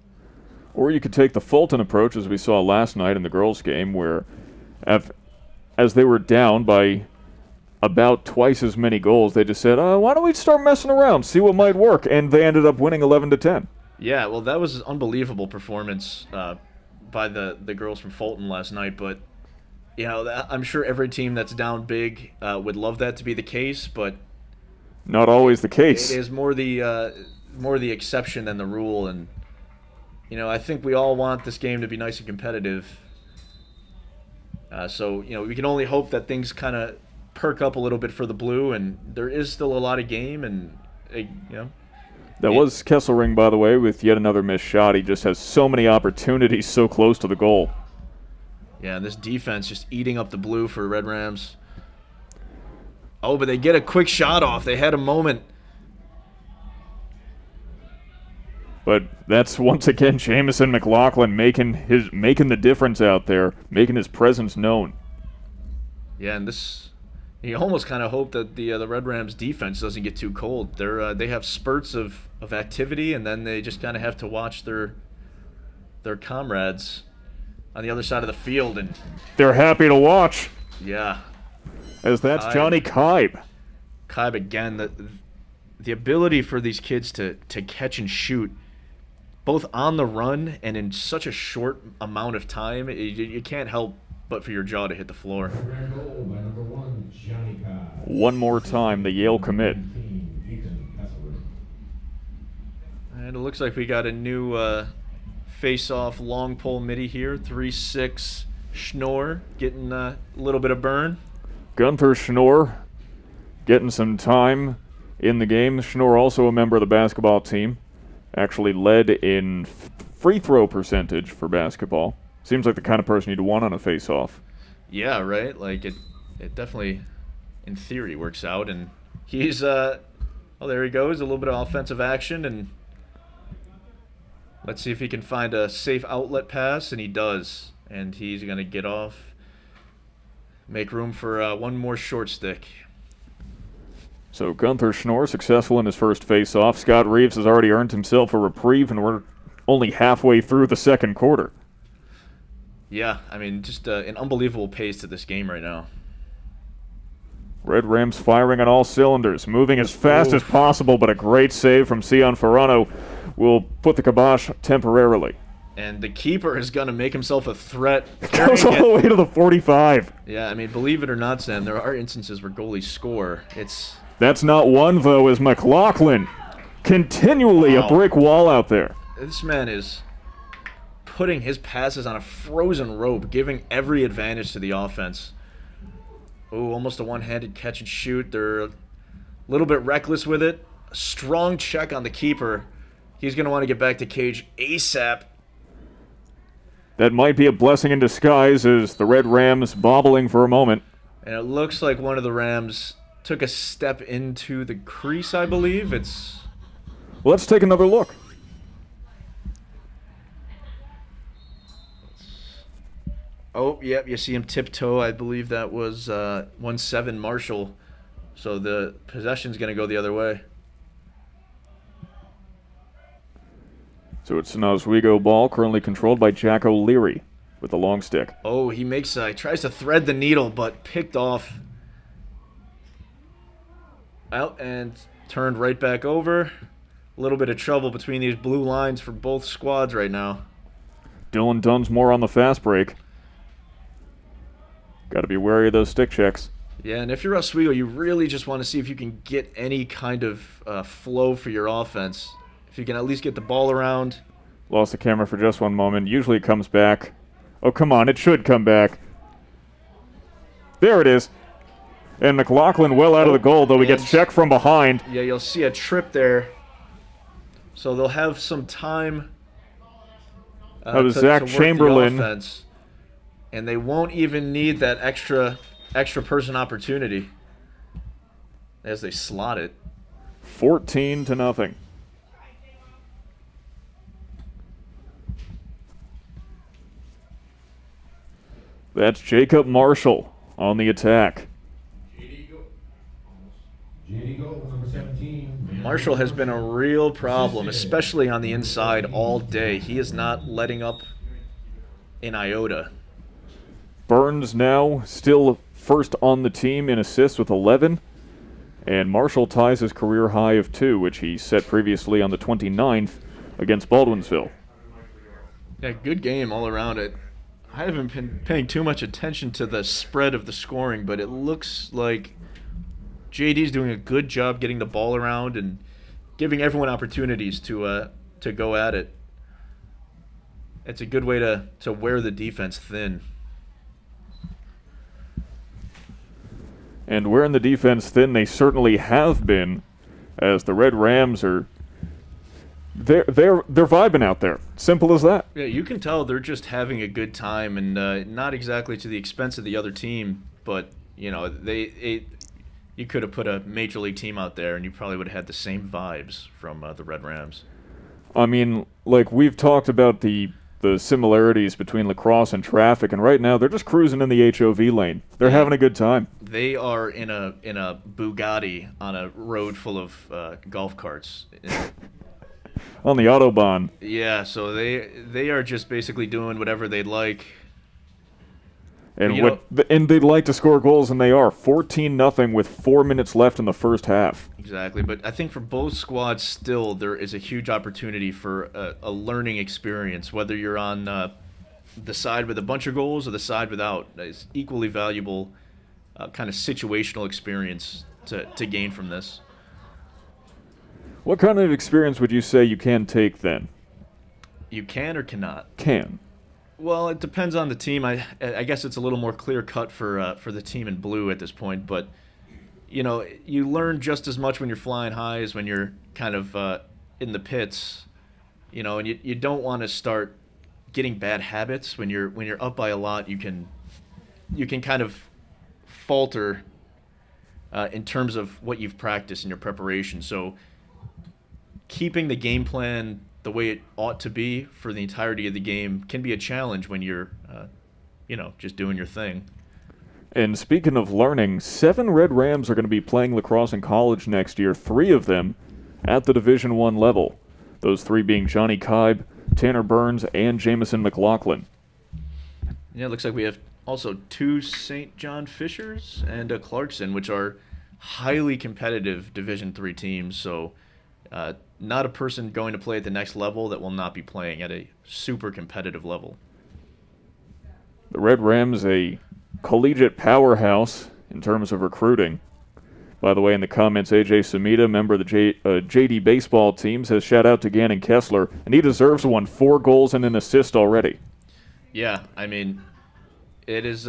A: Or you could take the Fulton approach, as we saw last night in the girls' game, where as they were down by about twice as many goals, they just said, why don't we start messing around, see what might work, and they ended up winning 11-10.
B: Yeah, well, that was an unbelievable performance by the girls from Fulton last night, but you know, I'm sure every team that's down big would love that to be the case, but
A: not always the case.
B: It is more the exception than the rule, and you know, I think we all want this game to be nice and competitive. So you know, we can only hope that things kind of perk up a little bit for the blue, and there is still a lot of game, and you know.
A: That was Kesselring, by the way, with yet another missed shot. He just has so many opportunities so close to the goal.
B: Yeah, and this defense just eating up the blue for Red Rams. Oh, but they get a quick shot off. They had a moment.
A: But that's once again Jamison McLaughlin making the difference out there, making his presence known.
B: Yeah, and you almost kind of hope that the Red Rams defense doesn't get too cold. They have spurts of activity, and then they just kind of have to watch their comrades on the other side of the field, and
A: they're happy to watch.
B: Yeah,
A: as that's Johnny Kaib.
B: Kaib again. The ability for these kids to catch and shoot, both on the run and in such a short amount of time, you can't help but for your jaw to hit the floor.
A: one more time, the Yale commit.
B: And it looks like we got a new face-off long pole midi here. 3-6 Schnorr getting a little bit of burn.
A: Gunther Schnorr getting some time in the game. Schnorr also a member of the basketball team. Actually led in free throw percentage for basketball. Seems like the kind of person you'd want on a face-off.
B: Yeah, right? Like, it definitely, in theory, works out. And he's, oh, there he goes. A little bit of offensive action. And let's see if he can find a safe outlet pass. And he does. And he's going to get off. Make room for one more short stick.
A: So Gunther Schnorr successful in his first face-off. Scott Reeves has already earned himself a reprieve, and we're only halfway through the second quarter.
B: Yeah, I mean, just an unbelievable pace to this game right now.
A: Red Rams firing on all cylinders, moving as fast as possible, but a great save from Sion Ferrano will put the kibosh temporarily.
B: And the keeper is going to make himself a threat.
A: Goes all the way to the 45.
B: Yeah, I mean, believe it or not, Sam, there are instances where goalies score.
A: That's not one, though, as McLaughlin continually a brick wall out there.
B: This man is putting his passes on a frozen rope, giving every advantage to the offense. Oh, almost a one-handed catch and shoot. They're a little bit reckless with it. A strong check on the keeper. He's going to want to get back to cage ASAP.
A: That might be a blessing in disguise as the Red Rams bobbling for a moment.
B: And it looks like one of the Rams took a step into the crease, I believe.
A: Let's take another look.
B: Oh, yep, you see him tiptoe. I believe that was 1-7 Marshall. So the possession's going to go the other way.
A: So it's an Oswego ball, currently controlled by Jack O'Leary with the long stick.
B: Oh, he makes tries to thread the needle, but picked off. Out and turned right back over. A little bit of trouble between these blue lines for both squads right now.
A: Dylan Dunsmore on the fast break. Got to be wary of those stick checks.
B: Yeah, and if you're Oswego, you really just want to see if you can get any kind of flow for your offense. If you can at least get the ball around.
A: Lost the camera for just one moment. Usually it comes back. Oh, come on. It should come back. There it is. And McLaughlin well out of the goal, though he gets checked from behind.
B: Yeah, you'll see a trip there. So they'll have some time
A: That was
B: to
A: Zach
B: work the
A: Chamberlain.
B: offense. And they won't even need that extra person opportunity as they slot it.
A: 14-0. That's Jacob Marshall on the attack.
C: Number 17.
B: Marshall has been a real problem, especially on the inside all day. He is not letting up an iota.
A: Burns now still first on the team in assists with 11. And Marshall ties his career high of 2, which he set previously on the 29th against Baldwinsville.
B: Yeah, good game all around it. I haven't been paying too much attention to the spread of the scoring, but it looks like JD's doing a good job getting the ball around and giving everyone opportunities to go at it. It's a good way to wear the defense thin.
A: And wearing the defense thin, they certainly have been, as the Red Rams are they're vibing out there. Simple as that.
B: Yeah, you can tell they're just having a good time, and not exactly to the expense of the other team, but you know you could have put a major league team out there, and you probably would have had the same vibes from the Red Rams.
A: I mean, like we've talked about the similarities between Lacrosse and traffic, and right now they're just cruising in the HOV lane. They're having a good time.
B: They are in a Bugatti on a road full of golf carts.
A: On the Autobahn.
B: Yeah, so they are just basically doing whatever they'd like.
A: And and they'd like to score goals, and they are 14-0 with 4 minutes left in the first half.
B: Exactly, but I think for both squads, still there is a huge opportunity for a learning experience. Whether you're on the side with a bunch of goals or the side without, it's equally valuable kind of situational experience to gain from this.
A: What kind of experience would you say you can take then?
B: You can or cannot?
A: Can.
B: Well, it depends on the team. I guess it's a little more clear cut for the team in blue at this point, but you know, you learn just as much when you're flying high as when you're kind of in the pits. You know, and you don't want to start getting bad habits when you're up by a lot. You can kind of falter in terms of what you've practiced in your preparation. So keeping the game plan the way it ought to be for the entirety of the game can be a challenge when you're, just doing your thing.
A: And speaking of learning, 7 Red Rams are going to be playing lacrosse in college next year, 3 of them at the Division I level. Those 3 being Johnny Kibe, Tanner Burns, and Jamison McLaughlin.
B: Yeah, it looks like we have also 2 St. John Fishers and a Clarkson, which are highly competitive Division III teams. So not a person going to play at the next level that will not be playing at a super competitive level.
A: The Red Rams, a collegiate powerhouse in terms of recruiting. By the way, in the comments, AJ Samita, member of the JD baseball team, says shout out to Gannon Kessler, and he deserves one. 4 goals and an assist already.
B: Yeah, I mean, it is.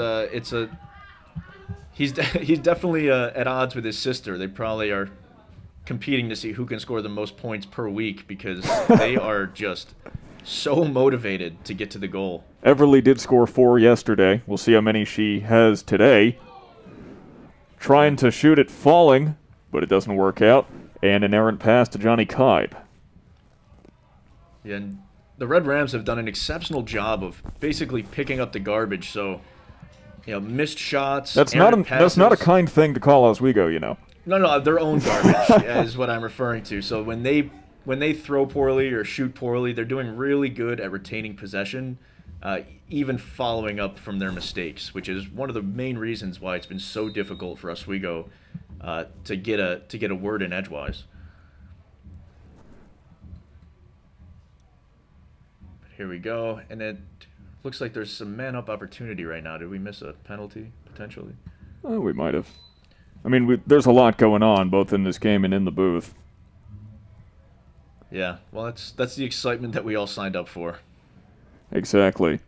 B: He's definitely at odds with his sister. They probably are competing to see who can score the most points per week because they are just so motivated to get to the goal.
A: Everly did score 4 yesterday. We'll see how many she has today. Trying to shoot it falling, but it doesn't work out. And an errant pass to Johnny Kibe.
B: Yeah, and the Red Rams have done an exceptional job of basically picking up the garbage. So, missed shots.
A: That's not a kind thing to call Oswego, you know.
B: No, their own garbage is what I'm referring to. So when they throw poorly or shoot poorly, they're doing really good at retaining possession, even following up from their mistakes, which is one of the main reasons why it's been so difficult for Oswego to get a word in edgewise. But here we go, and it looks like there's some man-up opportunity right now. Did we miss a penalty potentially?
A: Oh, we might have. I mean, there's a lot going on, both in this game and in the booth.
B: Yeah, well, that's the excitement that we all signed up for.
A: Exactly.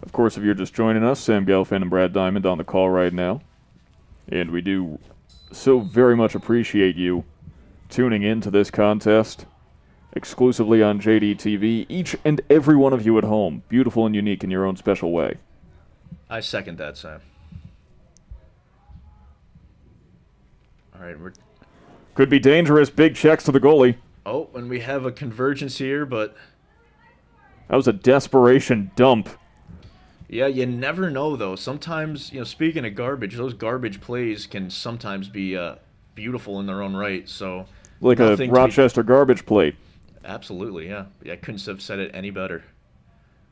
A: Of course, if you're just joining us, Sam Gelfand and Brad Diamond on the call right now. And we do so very much appreciate you tuning in to this contest exclusively on JD TV. Each and every one of you at home, beautiful and unique in your own special way.
B: I second that, Sam. All right,
A: could be dangerous. Big checks to the goalie.
B: Oh, and we have a convergence here, but
A: that was a desperation dump.
B: Yeah, you never know, though. Sometimes, speaking of garbage, those garbage plays can sometimes be beautiful in their own right. So
A: like a Rochester garbage plate.
B: Absolutely, yeah. I couldn't have said it any better.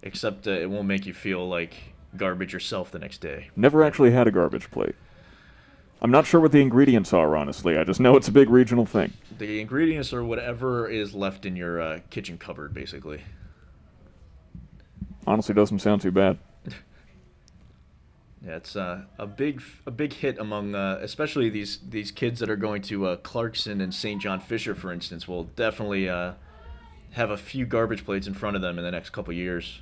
B: Except it won't make you feel like garbage yourself the next day.
A: Never actually had a garbage plate. I'm not sure what the ingredients are, honestly. I just know it's a big regional thing.
B: The ingredients are whatever is left in your kitchen cupboard, basically.
A: Honestly, doesn't sound too bad.
B: Yeah, it's a big hit among, especially these kids that are going to Clarkson and St. John Fisher, for instance, will definitely have a few garbage plates in front of them in the next couple years.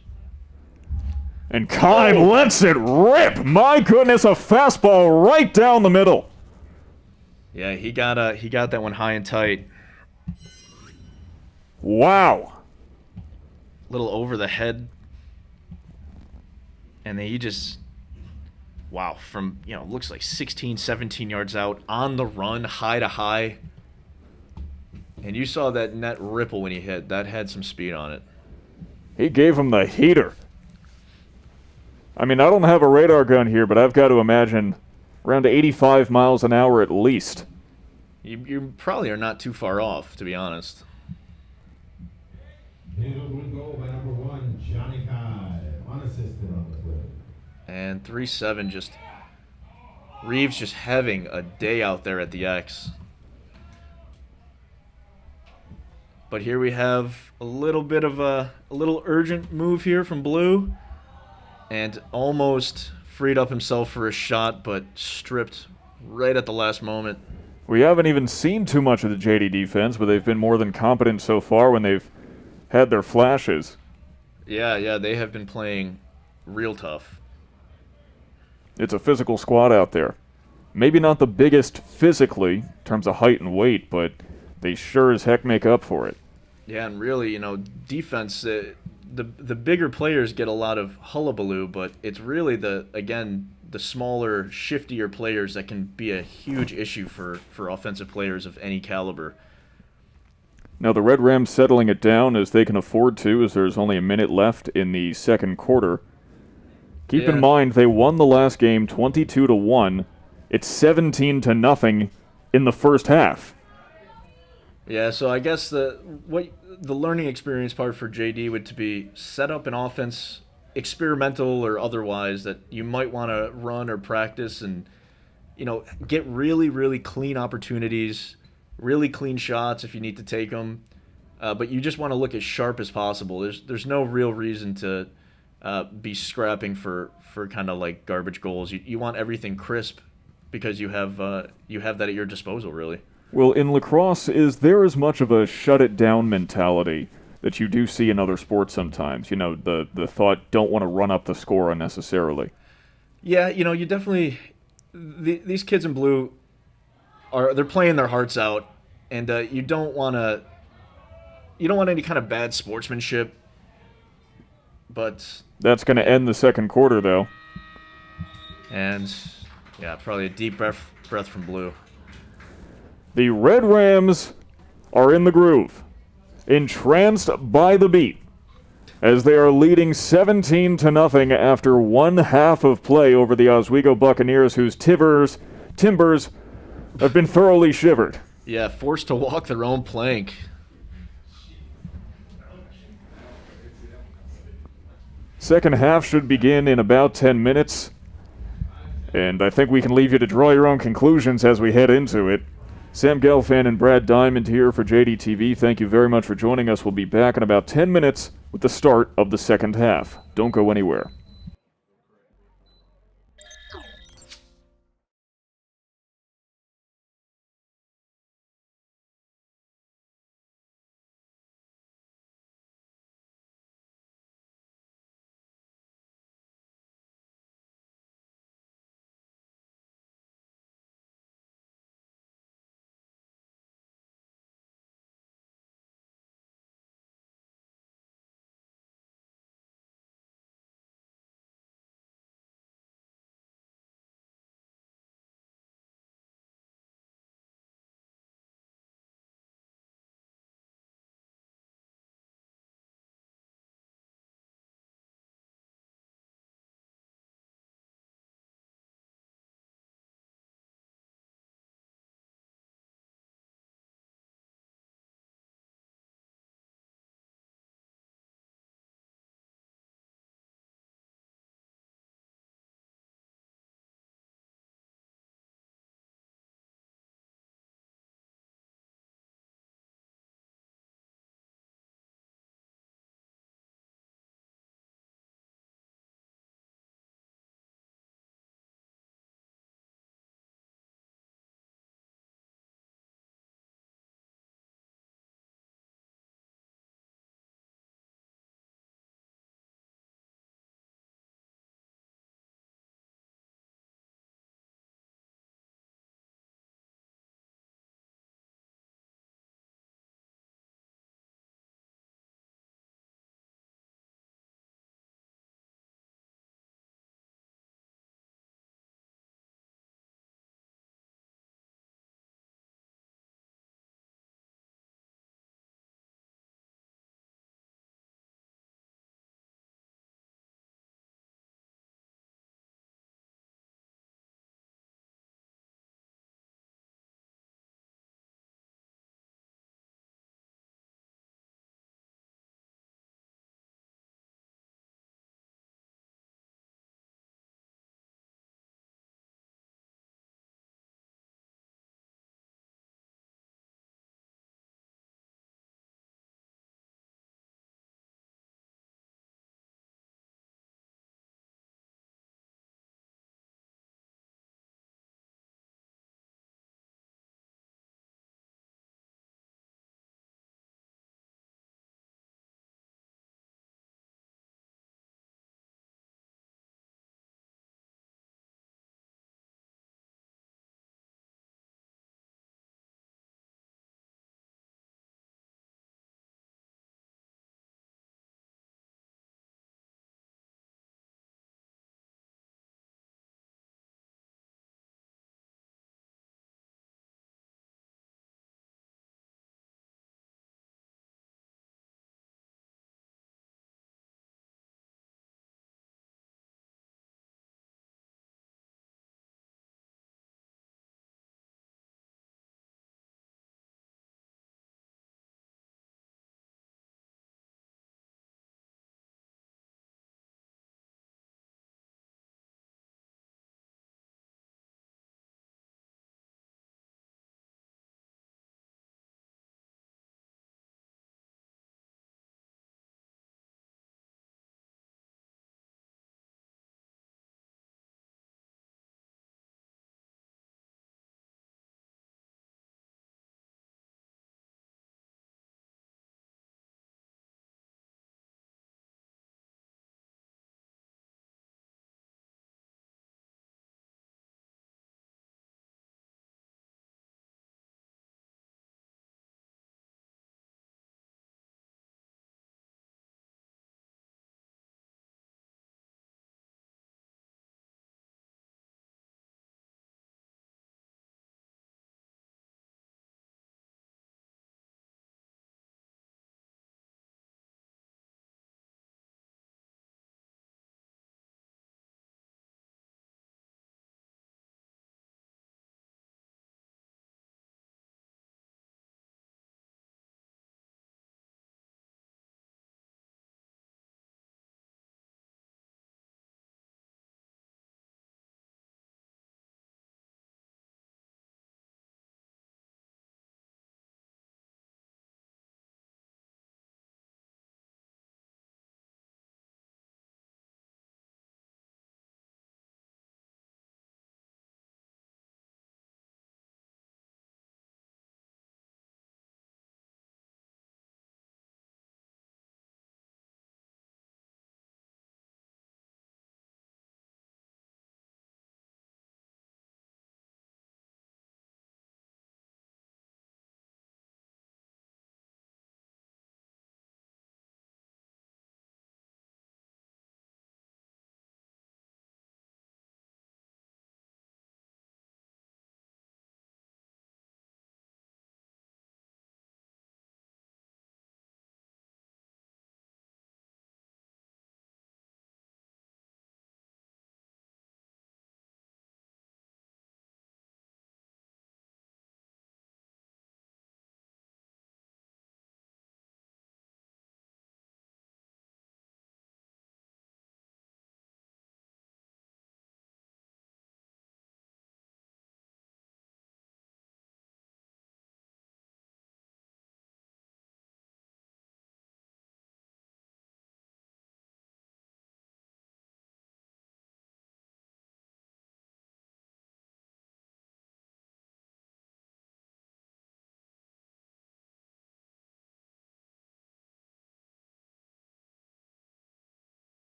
A: And Kibe lets it rip. My goodness, a fastball right down the middle.
B: Yeah, he got that one high and tight.
A: Wow.
B: Little over the head. And then he just, wow, from, looks like 16, 17 yards out, on the run, high to high. And you saw that net ripple when he hit. That had some speed on it.
A: He gave him the heater. I mean, I don't have a radar gun here, but I've got to imagine around 85 miles an hour at least.
B: You probably are not too far off, to be honest.
C: Handled with goal by number 1, Johnny Kibe, unassisted on the play.
B: And 3-7 just... Reeves just having a day out there at the X. But here we have a little bit of a little urgent move here from Blue. And almost freed up himself for a shot, but stripped right at the last moment.
A: We haven't even seen too much of the JD defense, but they've been more than competent so far when they've had their flashes.
B: Yeah, they have been playing real tough.
A: It's a physical squad out there. Maybe not the biggest physically, in terms of height and weight, but they sure as heck make up for it.
B: Yeah, and really, defense, the bigger players get a lot of hullabaloo, but it's really the smaller, shiftier players that can be a huge issue for offensive players of any caliber.
A: Now the Red Rams settling it down as they can afford to, as there's only a minute left in the second quarter. Keep in mind they won the last game 22-1. It's 17-0 in the first half.
B: Yeah, so I guess the learning experience part for JD would to be set up an offense, experimental or otherwise, that you might want to run or practice, and get really, really clean opportunities, really clean shots if you need to take them. But you just want to look as sharp as possible. There's no real reason to be scrapping for kind of like garbage goals. You want everything crisp because you have that at your disposal, really.
A: Well, in lacrosse, is there as much of a shut-it-down mentality that you do see in other sports sometimes? The thought, don't want to run up the score unnecessarily.
B: Yeah, you definitely... these kids in blue, they're playing their hearts out, and you don't want any kind of bad sportsmanship, but...
A: That's going to end the second quarter, though.
B: And, yeah, probably a deep breath from blue.
A: The Red Rams are in the groove, entranced by the beat, as they are leading 17-0 after one half of play over the Oswego Buccaneers, whose timbers have been thoroughly shivered.
B: Yeah, forced to walk their own plank.
A: Second half should begin in about 10 minutes, and I think we can leave you to draw your own conclusions as we head into it. Sam Gelfand and Brad Diamond here for JDTV. Thank you very much for joining us. We'll be back in about 10 minutes with the start of the second half. Don't go anywhere.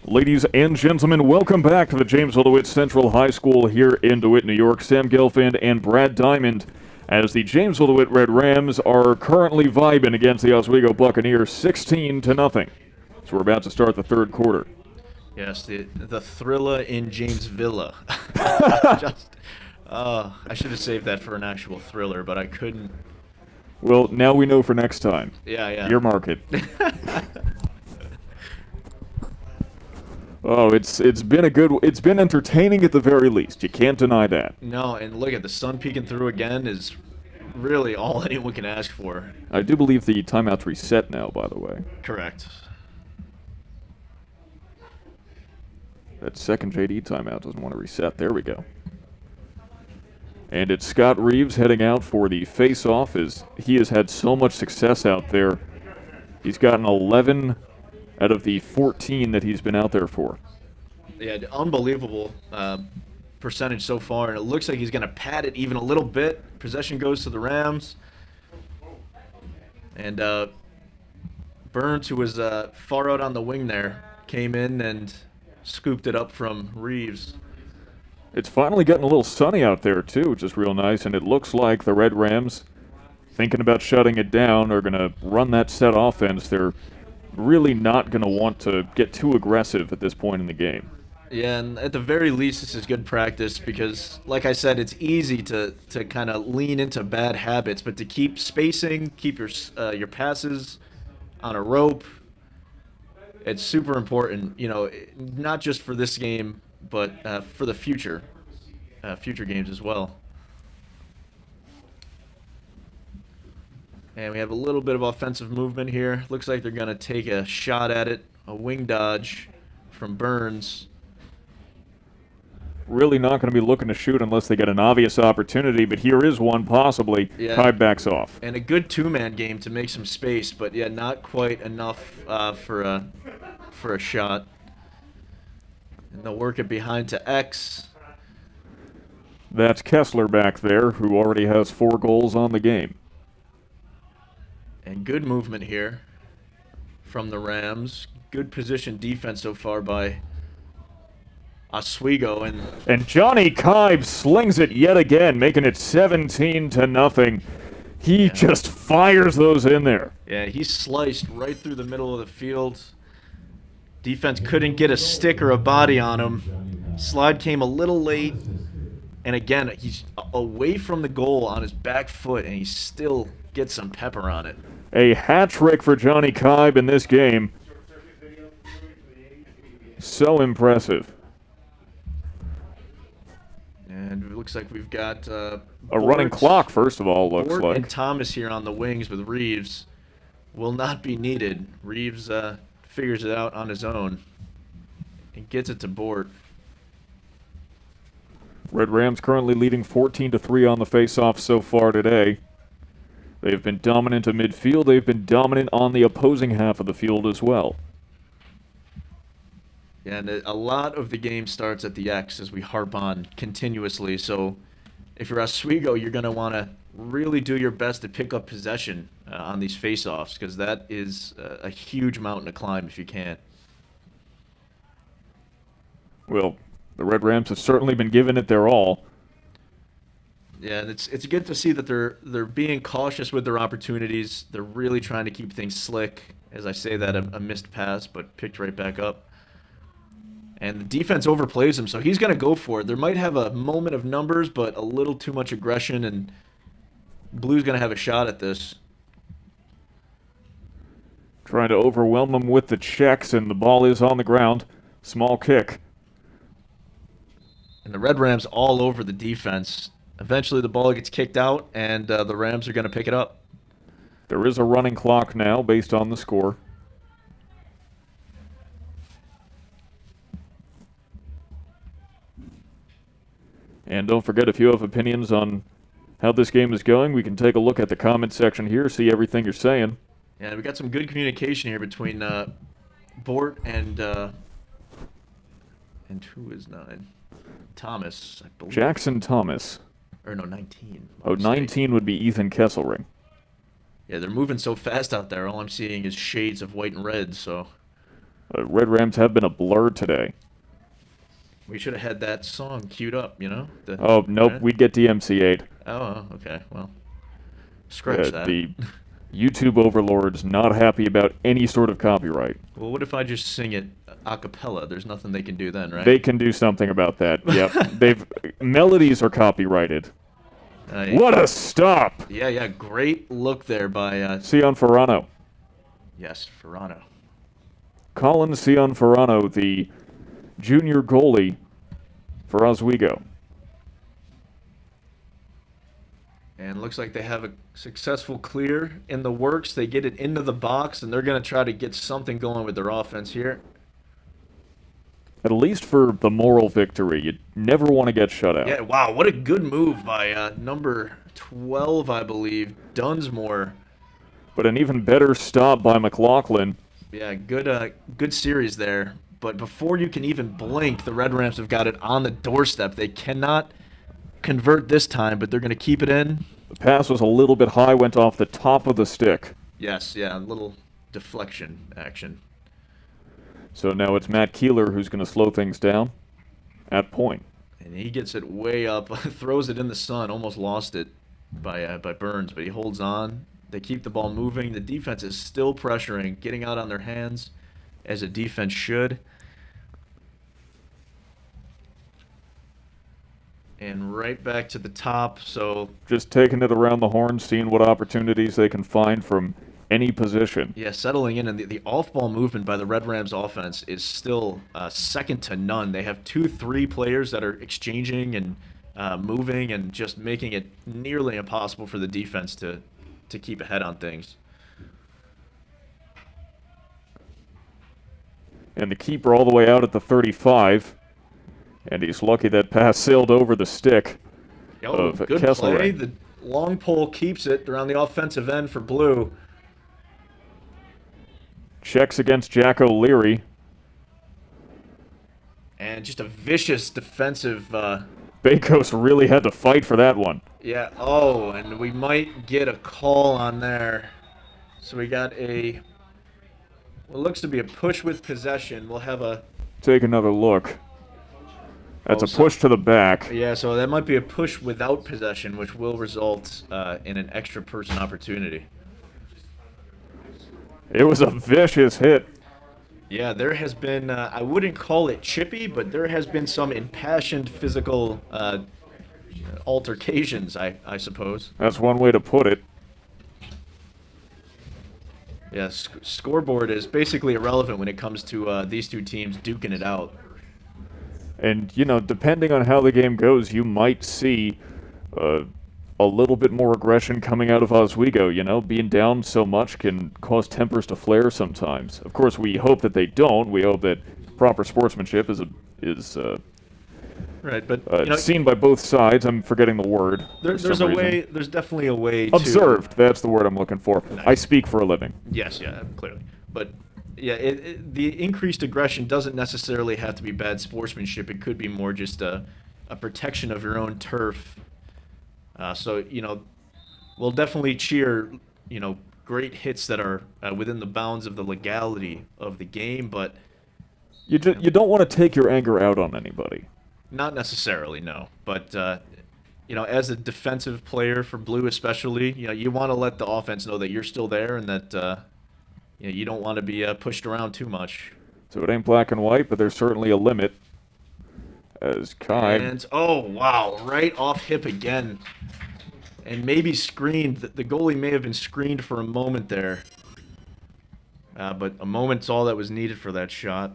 A: Ladies and gentlemen, welcome back to the Jamesville-DeWitt Central High School here in DeWitt, New York. Sam Gelfand and Brad Diamond as the Jamesville-DeWitt Red Rams are currently vibing against the Oswego Buccaneers 16-0. So we're about to start the third quarter.
B: Yes, the thriller in Jamesville. I should have saved that for an actual thriller, but I couldn't.
A: Well, now we know for next time.
B: Yeah.
A: Your market. Oh, it's been entertaining at the very least. You can't deny that.
B: No, and look at the sun peeking through again is really all anyone can ask for.
A: I do believe the timeout's reset now, by the way.
B: Correct.
A: That second JD timeout doesn't want to reset. There we go. And it's Scott Reeves heading out for the face-off as he has had so much success out there. He's gotten 11 out of the 14 that he's been out there for.
B: Yeah, unbelievable percentage so far, and it looks like he's going to pad it even a little bit. Possession goes to the Rams. And Burns, who was far out on the wing there, came in and scooped it up from Reeves.
A: It's finally getting a little sunny out there, too, which is real nice, and it looks like the Red Rams, thinking about shutting it down, are going to run that set offense. They're really not going to want to get too aggressive at this point in the game.
B: Yeah, and at the very least, this is good practice because, like I said, it's easy to kind of lean into bad habits, but to keep spacing, keep your passes on a rope, it's super important, not just for this game, but for the future games as well. And we have a little bit of offensive movement here. Looks like they're going to take a shot at it, a wing dodge from Burns.
A: Really not going to be looking to shoot unless they get an obvious opportunity, but here is one possibly.
B: Yeah.
A: Kai backs off.
B: And a good two-man game to make some space, but yeah, not quite enough for a shot. And they'll work it behind to X.
A: That's Kessler back there, who already has 4 goals on the game.
B: And good movement here from the Rams. Good position defense so far by Oswego.
A: And Johnny Kibe slings it yet again, making it 17-0. He just fires those in there.
B: Yeah, he sliced right through the middle of the field. Defense couldn't get a stick or a body on him. Slide came a little late. And again, he's away from the goal on his back foot, and he still gets some pepper on it.
A: A hat trick for Johnny Kibe in this game. So impressive.
B: And it looks like we've got
A: a running clock, first of all, looks
B: Bort
A: like.
B: and Thomas here on the wings with Reeves. Will not be needed. Reeves figures it out on his own and gets it to Bort.
A: Red Rams currently leading 14-3 on the face-off so far today. They've been dominant in midfield. They've been dominant on the opposing half of the field as well.
B: Yeah, and a lot of the game starts at the X as we harp on continuously. So if you're Oswego, you're going to want to really do your best to pick up possession on these face-offs because that is a huge mountain to climb if you can.
A: Well, the Red Rams have certainly been giving it their all.
B: Yeah, and it's good to see that they're being cautious with their opportunities. They're really trying to keep things slick. As I say that, a missed pass, but picked right back up. And the defense overplays him, so he's going to go for it. There might have a moment of numbers, but a little too much aggression, and Blue's going to have a shot at this.
A: Trying to overwhelm him with the checks, and the ball is on the ground. Small kick.
B: And the Red Rams all over the defense. Eventually the ball gets kicked out, and the Rams are going to pick it up.
A: There is a running clock now based on the score. And don't forget, if you have opinions on how this game is going, we can take a look at the comment section here, see everything you're saying.
B: And we got some good communication here between Bort and who is 9? Thomas, I believe.
A: Jackson Thomas.
B: Or no, 19.
A: Oh, 19 would be Ethan Kesselring.
B: Yeah, they're moving so fast out there. All I'm seeing is shades of white and red, so
A: Red Rams have been a blur today.
B: We should have had that song queued up, you know?
A: Oh, nope,
B: right?
A: we'd get DMCA'd.
B: Oh, okay. Well, scratch that.
A: The YouTube overlords not happy about any sort of copyright.
B: Well, what if I just sing it a cappella? There's nothing they can do then, right?
A: They can do something about that. Yep. Melodies are copyrighted. What a stop!
B: Yeah. Great look there by
A: Sion Ferrano.
B: yes, Ferrano.
A: Colin Sion Ferrano, the junior goalie for Oswego.
B: And looks like they have a successful clear in the works. They get it into the box, and they're going to try to get something going with their offense here.
A: At least for the moral victory, you never want to get shut out.
B: Yeah, wow, what a good move by number 12, I believe, Dunsmore.
A: But an even better stop by McLaughlin.
B: Yeah, good series there. But before you can even blink, the Red Rams have got it on the doorstep. They cannot convert this time, but they're going to keep it in.
A: The pass was a little bit high, went off the top of the stick.
B: Yes, yeah, a little deflection action.
A: So now it's Matt Keeler who's going to slow things down at point.
B: And he gets it way up, throws it in the sun, almost lost it by Burns, but he holds on. They keep the ball moving. The defense is still pressuring, getting out on their hands, as a defense should. And right back to the top, so...
A: Just taking it around the horn, seeing what opportunities they can find from any position.
B: Yeah, settling in, and the off-ball movement by the Red Rams offense is still second to none. They have 2-3 players that are exchanging and moving and just making it nearly impossible for the defense to keep ahead on things.
A: And the keeper all the way out at the 35. And he's lucky that pass sailed over the stick of
B: Good
A: Kesselring.
B: play. The long pole keeps it around the offensive end for Blue.
A: Checks against Jack O'Leary.
B: And just a vicious defensive...
A: Bakos really had to fight for that one.
B: Yeah, oh, and we might get a call on there. So we got a... What looks to be a push with possession. We'll have a...
A: Take another look. That's a push to the back.
B: Yeah, so that might be a push without possession, which will result in an extra person opportunity.
A: It was a vicious hit.
B: Yeah, there has been, I wouldn't call it chippy, but there has been some impassioned physical altercations, I suppose.
A: That's one way to put it.
B: Yeah, scoreboard is basically irrelevant when it comes to these two teams duking it out.
A: And, you know, depending on how the game goes, you might see a little bit more aggression coming out of Oswego. You know, being down so much can cause tempers to flare sometimes. Of course, we hope that they don't. We hope that proper sportsmanship is
B: right, but you know,
A: seen by both sides. I'm forgetting the word.
B: There's a way. There's definitely a way.
A: Observed. That's the word I'm looking for.
B: Nice.
A: I speak for a living.
B: Yes, yeah, clearly, but. Yeah, the increased aggression doesn't necessarily have to be bad sportsmanship. It could be more just a protection of your own turf. So, you know, we'll definitely cheer, you know, great hits that are within the bounds of the legality of the game, but...
A: You don't want to take your anger out on anybody.
B: Not necessarily, no. But, you know, as a defensive player for Blue especially, you know, you want to let the offense know that you're still there and that... you know, you don't want to be pushed around too much.
A: So it ain't black and white, but there's certainly a limit. As Kai...
B: And, oh, wow, right off hip again. And maybe screened. The goalie may have been screened for a moment there. But a moment's all that was needed for that shot.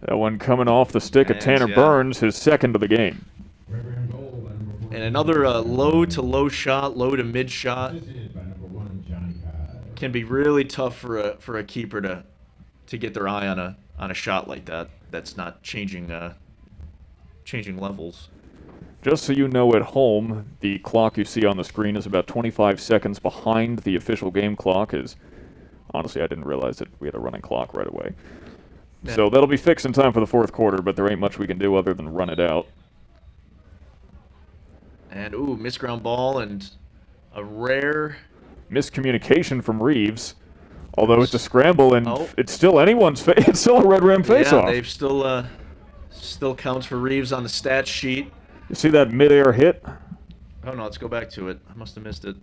A: That one coming off the stick of Tanner Burns, his second of the game.
B: And another low to low shot, low to mid shot. Can be really tough for a keeper to get their eye on a shot like that. That's not changing levels.
A: Just so you know, at home, the clock you see on the screen is about 25 seconds behind the official game clock. Honestly, I didn't realize that we had a running clock right away. Yeah. So that'll be fixed in time for the fourth quarter, but there ain't much we can do other than run it out.
B: And ooh, misground ball and a rare.
A: Miscommunication from Reeves. Although it's a scramble, and
B: Oh.
A: it's still it's still a Red Ram face-off.
B: Yeah, they've still counts for Reeves on the stat sheet.
A: You see that midair hit?
B: Oh no, let's go back to it. I must have missed it.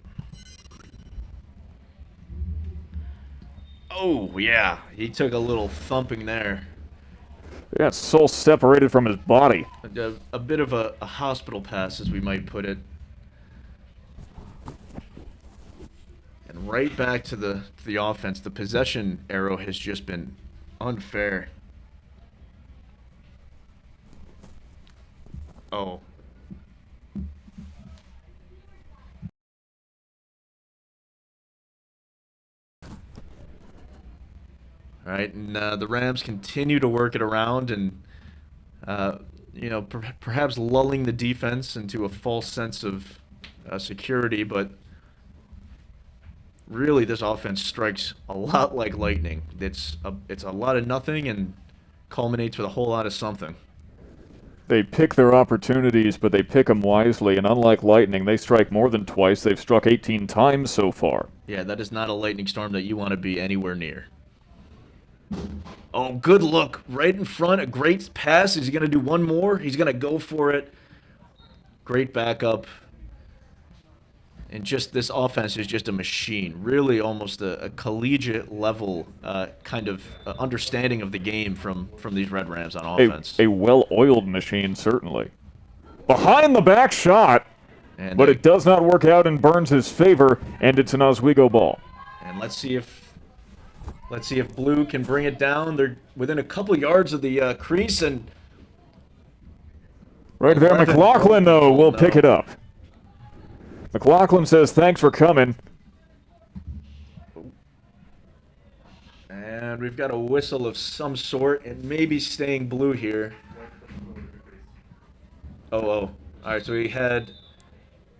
B: Oh yeah, he took a little thumping there.
A: Yeah, soul separated from his body.
B: A bit of a hospital pass, as we might put it. And right back to the offense. The possession arrow has just been unfair. Oh. All right, and the Rams continue to work it around and, perhaps lulling the defense into a false sense of security, but really this offense strikes a lot like lightning. It's a lot of nothing and culminates with a whole lot of something.
A: They pick their opportunities, but they pick them wisely, and unlike lightning, they strike more than twice. They've struck 18 times so far.
B: Yeah, that is not a lightning storm that you want to be anywhere near. Oh, good look. Right in front. A great pass. Is he going to do one more? He's going to go for it. Great backup. And just this offense is just a machine. Really almost a collegiate level kind of understanding of the game from these Red Rams on offense.
A: A well-oiled machine, certainly. Behind the back shot, but it does not work out in Burns' favor, and it's an Oswego ball.
B: And let's see if Blue can bring it down. They're within a couple yards of the crease, and
A: right there, McLaughlin, though, will pick it up. McLaughlin says, thanks for coming.
B: And we've got a whistle of some sort, and maybe staying Blue here. Oh. All right, so he had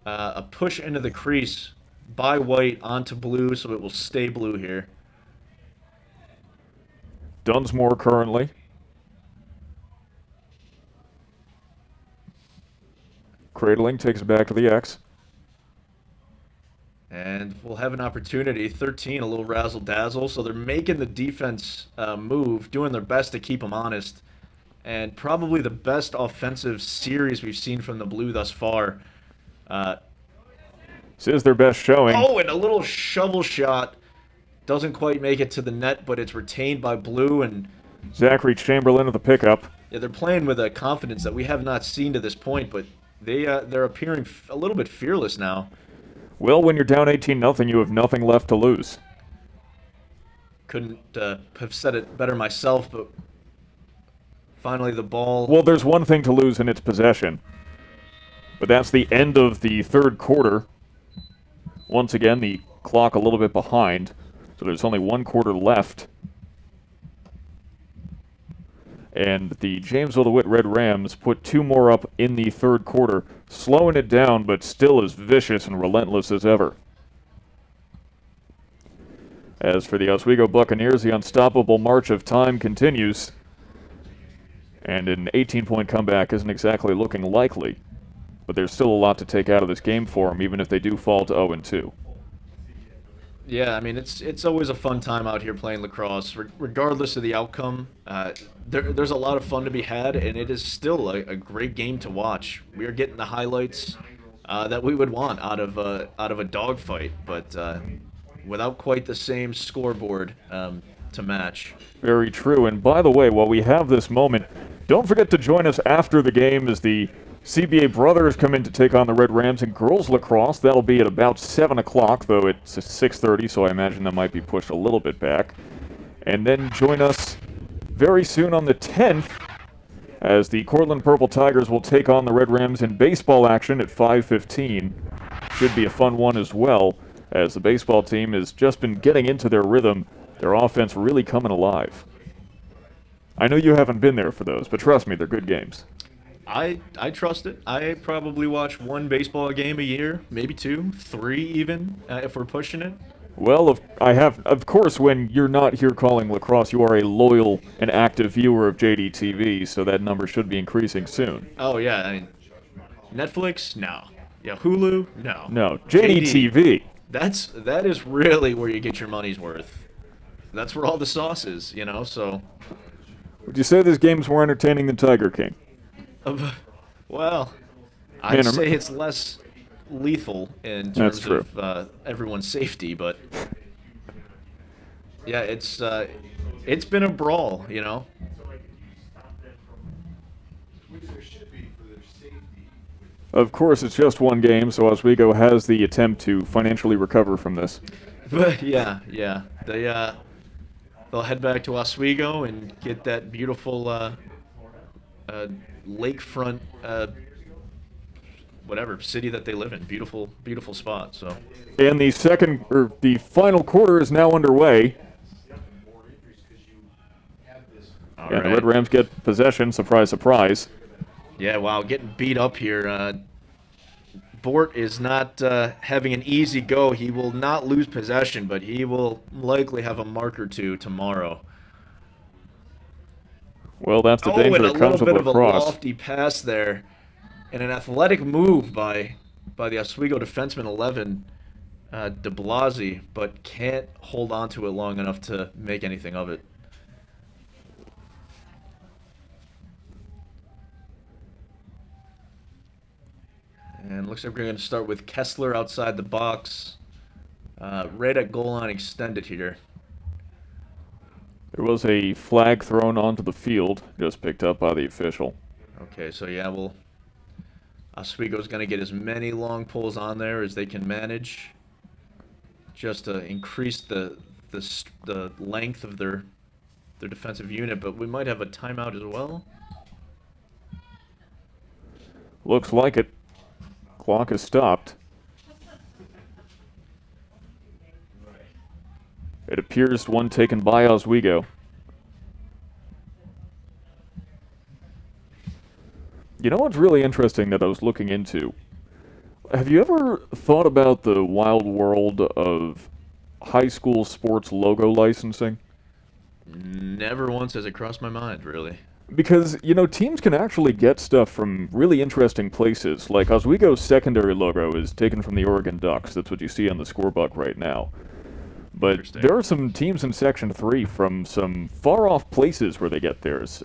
B: a push into the crease by White onto Blue, so it will stay Blue here.
A: Dunsmore currently. Cradling takes it back to the X.
B: And we'll have an opportunity. 13, a little razzle-dazzle. So they're making the defense move, doing their best to keep them honest. And probably the best offensive series we've seen from the Blue thus far.
A: This is their best showing.
B: Oh, and a little shovel shot. Doesn't quite make it to the net, but it's retained by Blue. And
A: Zachary Chamberlain at the pickup.
B: yeah, they're playing with a confidence that we have not seen to this point, but they're appearing a little bit fearless now.
A: Well, when you're down 18-0, you have nothing left to lose.
B: Couldn't have said it better myself, but finally the ball.
A: Well, there's one thing to lose in its possession. But that's the end of the third quarter. Once again, the clock a little bit behind. So there's only one quarter left. And the Jamesville-DeWitt Red Rams put two more up in the third quarter, slowing it down, but still as vicious and relentless as ever. As for the Oswego Buccaneers, the unstoppable march of time continues. And an 18-point comeback isn't exactly looking likely. But there's still a lot to take out of this game for them, even if they do fall to 0-2.
B: Yeah, I mean, it's always a fun time out here playing lacrosse, regardless of the outcome. There's a lot of fun to be had, and it is still a great game to watch. We are getting the highlights that we would want out of a dogfight, but without quite the same scoreboard to match.
A: Very true. And by the way, while we have this moment, don't forget to join us after the game as the CBA brothers come in to take on the Red Rams in girls lacrosse. That'll be at about 7 o'clock, though it's 6:30, so I imagine that might be pushed a little bit back. And then join us very soon on the 10th as the Cortland Purple Tigers will take on the Red Rams in baseball action at 5:15. Should be a fun one as well, as the baseball team has just been getting into their rhythm, their offense really coming alive. I know you haven't been there for those, but trust me, they're good games.
B: I trust it. I probably watch one baseball game a year, maybe two, three even, if we're pushing it.
A: Well, of course, when you're not here calling lacrosse, you are a loyal and active viewer of JDTV, so that number should be increasing soon.
B: Oh, yeah. I mean, Netflix? No. Yeah, Hulu? No.
A: No, JDTV.
B: That is really where you get your money's worth. That's where all the sauce is, you know. So,
A: Would you say this game's more entertaining than Tiger King?
B: well, I'd
A: Man,
B: say it's less lethal in
A: That's
B: terms
A: true.
B: of everyone's safety, but yeah, it's been a brawl, you know.
A: Of course, it's just one game, so Oswego has the attempt to financially recover from this.
B: But yeah, they'll head back to Oswego and get that beautiful lakefront whatever city that they live in. Beautiful, beautiful spot. So.
A: And the final quarter is now underway.
B: All
A: And the
B: right.
A: Red Rams get possession. Surprise, surprise.
B: Yeah, wow, getting beat up here. Bort is not having an easy go. He will not lose possession, but he will likely have a mark or two tomorrow.
A: Well, that's the
B: Oh,
A: danger
B: and a
A: that comes
B: little
A: with
B: bit of a
A: lacrosse.
B: lofty pass there. And an athletic move by the Oswego defenseman 11, de Blasi, but can't hold on to it long enough to make anything of it. And looks like we're going to start with Kessler outside the box. Right at goal line extended here.
A: There was a flag thrown onto the field, just picked up by the official.
B: Okay, so yeah, Oswego's going to get as many long pulls on there as they can manage, just to increase the length of their defensive unit. But we might have a timeout as well.
A: Looks like it. Clock is stopped. It appears one taken by Oswego. You know what's really interesting that I was looking into? Have you ever thought about the wild world of high school sports logo licensing?
B: Never once has it crossed my mind, really.
A: Because, you know, teams can actually get stuff from really interesting places. Like Oswego's secondary logo is taken from the Oregon Ducks. That's what you see on the scorebook right now. But
B: Interesting.
A: there are some teams in Section 3 from some far-off places where they get theirs.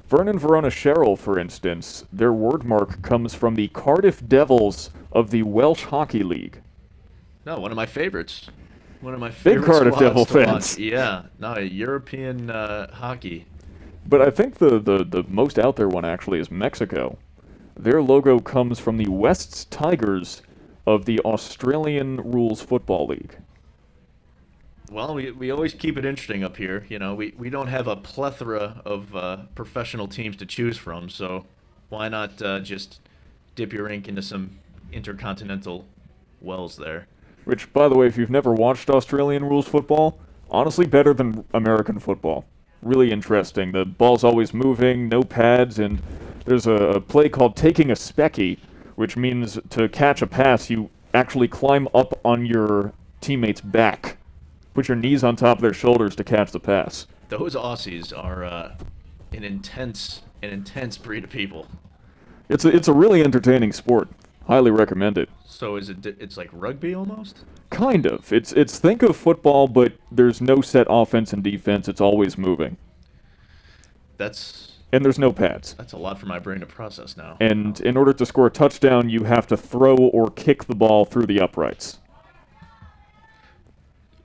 A: Vernon Verona Sherrill, for instance, their wordmark comes from the Cardiff Devils of the Welsh Hockey League.
B: No, one of my favorites. One of my
A: Big
B: favorite
A: Cardiff
B: squads
A: Devil
B: to
A: fans.
B: watch. Yeah, no, European hockey.
A: But I think the most out there one actually is Mexico. Their logo comes from the Wests Tigers of the Australian Rules Football League.
B: Well, we always keep it interesting up here. You know, we don't have a plethora of professional teams to choose from, so why not just dip your ink into some intercontinental wells there?
A: Which, by the way, if you've never watched Australian Rules Football, honestly better than American football. Really interesting. The ball's always moving, no pads, and there's a play called taking a specky, which means to catch a pass, you actually climb up on your teammate's back. Put your knees on top of their shoulders to catch the pass.
B: Those Aussies are an intense breed of people.
A: It's a really entertaining sport. Highly recommend it.
B: So it's like rugby almost?
A: Kind of. It's think of football, but there's no set offense and defense. It's always moving. And there's no pads.
B: That's a lot for my brain to process now.
A: And in order to score a touchdown, you have to throw or kick the ball through the uprights.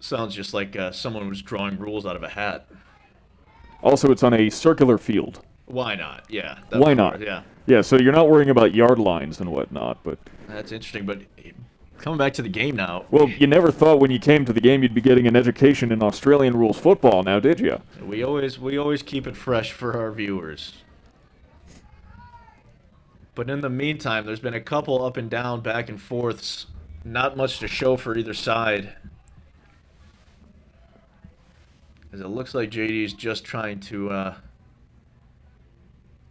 B: Sounds just like someone was drawing rules out of a hat.
A: Also, it's on a circular field.
B: Why not? Yeah.
A: Why not?
B: Yeah.
A: Yeah, so you're not worrying about yard lines and whatnot, but...
B: That's interesting, but coming back to the game now.
A: Well, you never thought when you came to the game you'd be getting an education in Australian rules football, now did you?
B: We always keep it fresh for our viewers. But in the meantime, there's been a couple up and down, back and forths. Not much to show for either side. As it looks like JD's just trying to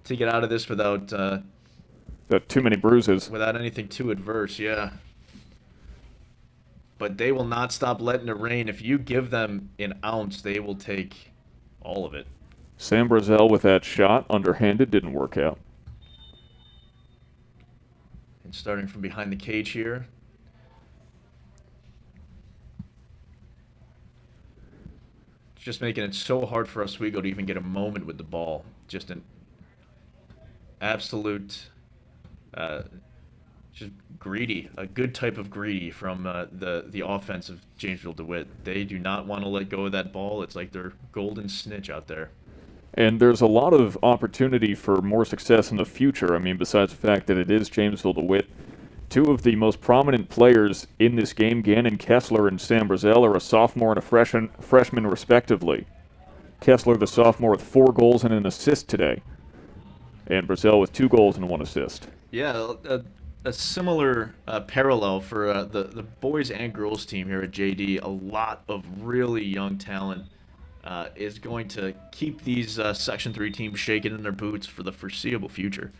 B: get out of this without
A: Too many bruises.
B: without anything too adverse, yeah. But they will not stop letting it rain. If you give them an ounce, they will take all of it.
A: Sam Brazel with that shot, underhanded, didn't work out.
B: And starting from behind the cage here. just making it so hard for Oswego to even get a moment with the ball. Just an absolute, just greedy, a good type of greedy from the offense of Jamesville-DeWitt. They do not want to let go of that ball. It's like they're golden snitch out there.
A: And there's a lot of opportunity for more success in the future. I mean, besides the fact that it is Jamesville-DeWitt, two of the most prominent players in this game, Gannon Kessler and Sam Brazel, are a sophomore and a freshman respectively. Kessler, the sophomore, with 4 goals and an assist today, and Brazel with 2 goals and 1 assist.
B: Yeah, a similar parallel for the boys and girls team here at JD. A lot of really young talent is going to keep these Section 3 teams shaking in their boots for the foreseeable future.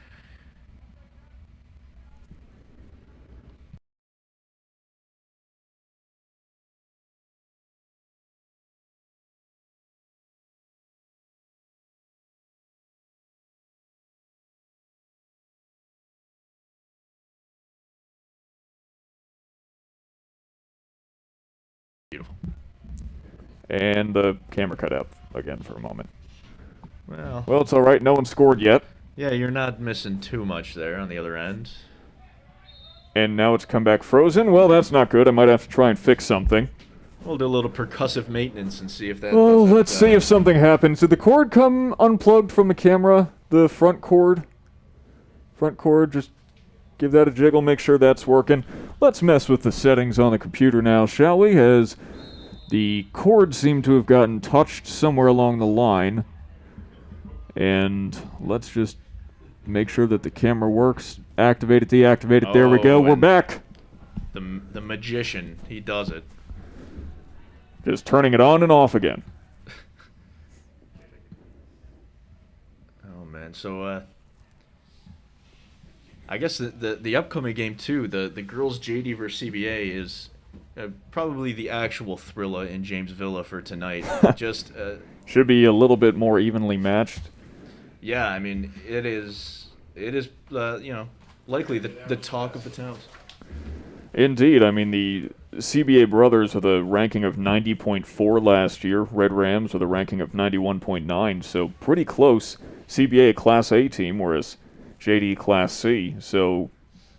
B: Beautiful.
A: And the camera cut out again for a moment.
B: Well,
A: It's all right. No one scored yet.
B: yeah, you're not missing too much there on the other end.
A: And now it's come back frozen. Well, that's not good. I might have to try and fix something.
B: We'll do a little percussive maintenance and see if that.
A: Well,
B: doesn't,
A: let's see if something happens. Did the cord come unplugged from the camera? The front cord? Front cord, just give that a jiggle, make sure that's working. Let's mess with the settings on the computer now, shall we? As the cord seemed to have gotten touched somewhere along the line. And let's just make sure that the camera works. Activate it, deactivate it. There we go. We're
B: and
A: back.
B: The magician, he does it.
A: Just turning it on and off again.
B: Oh man, so I guess the upcoming game too, the girls JD versus CBA is probably the actual thriller in Jamesville for tonight. Just
A: should be a little bit more evenly matched.
B: Yeah, I mean it is likely the talk of the towns.
A: Indeed. I mean, the CBA brothers with a ranking of 90.4 last year. Red Rams with a ranking of 91.9, so pretty close. CBA a Class A team, whereas JD Class C. So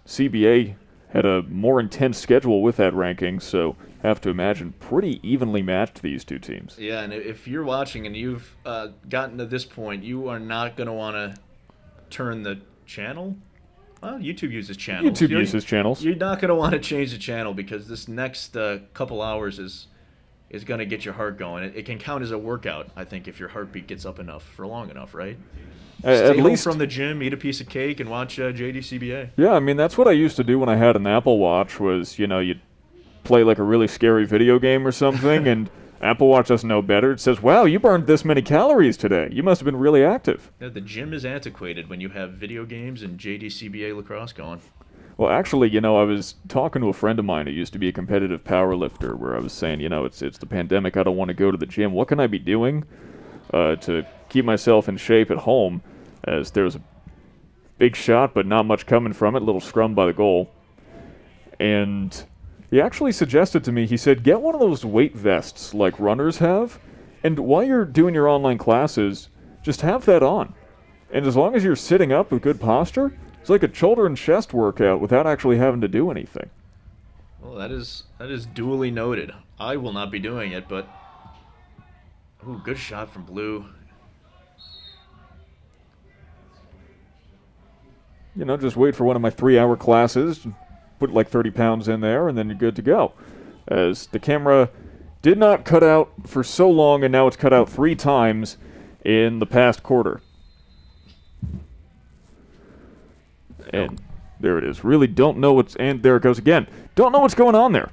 A: CBA had a more intense schedule with that ranking, so have to imagine pretty evenly matched, these two teams.
B: Yeah, and if you're watching and you've gotten to this point, you are not going to want to turn the channel. Well, YouTube uses channels.
A: YouTube uses channels.
B: You're not going to want to change the channel because this next couple hours is going to get your heart going. It can count as a workout, I think, if your heartbeat gets up enough for long enough, right? Stay
A: At
B: home
A: least
B: from the gym, eat a piece of cake, and watch JDCBA.
A: Yeah, I mean, that's what I used to do when I had an Apple Watch was, you'd play like a really scary video game or something, and Apple Watch doesn't know better. It says, wow, you burned this many calories today. You must have been really active.
B: Yeah, the gym is antiquated when you have video games and JDCBA lacrosse going.
A: Well, actually, I was talking to a friend of mine who used to be a competitive power lifter, where I was saying, it's the pandemic. I don't want to go to the gym. What can I be doing to keep myself in shape at home? As there's a big shot, but not much coming from it. Little scrum by the goal. And he actually suggested to me, he said, get one of those weight vests like runners have, and while you're doing your online classes, just have that on. And as long as you're sitting up with good posture, it's like a shoulder and chest workout without actually having to do anything.
B: Well, that is duly noted. I will not be doing it, but ooh, good shot from Blue.
A: Just wait for one of my 3-hour classes, put like 30 pounds in there, and then you're good to go. As the camera did not cut out for so long, and now it's cut out 3 times in the past quarter. And there it is. Really don't know and there it goes again. Don't know what's going on there.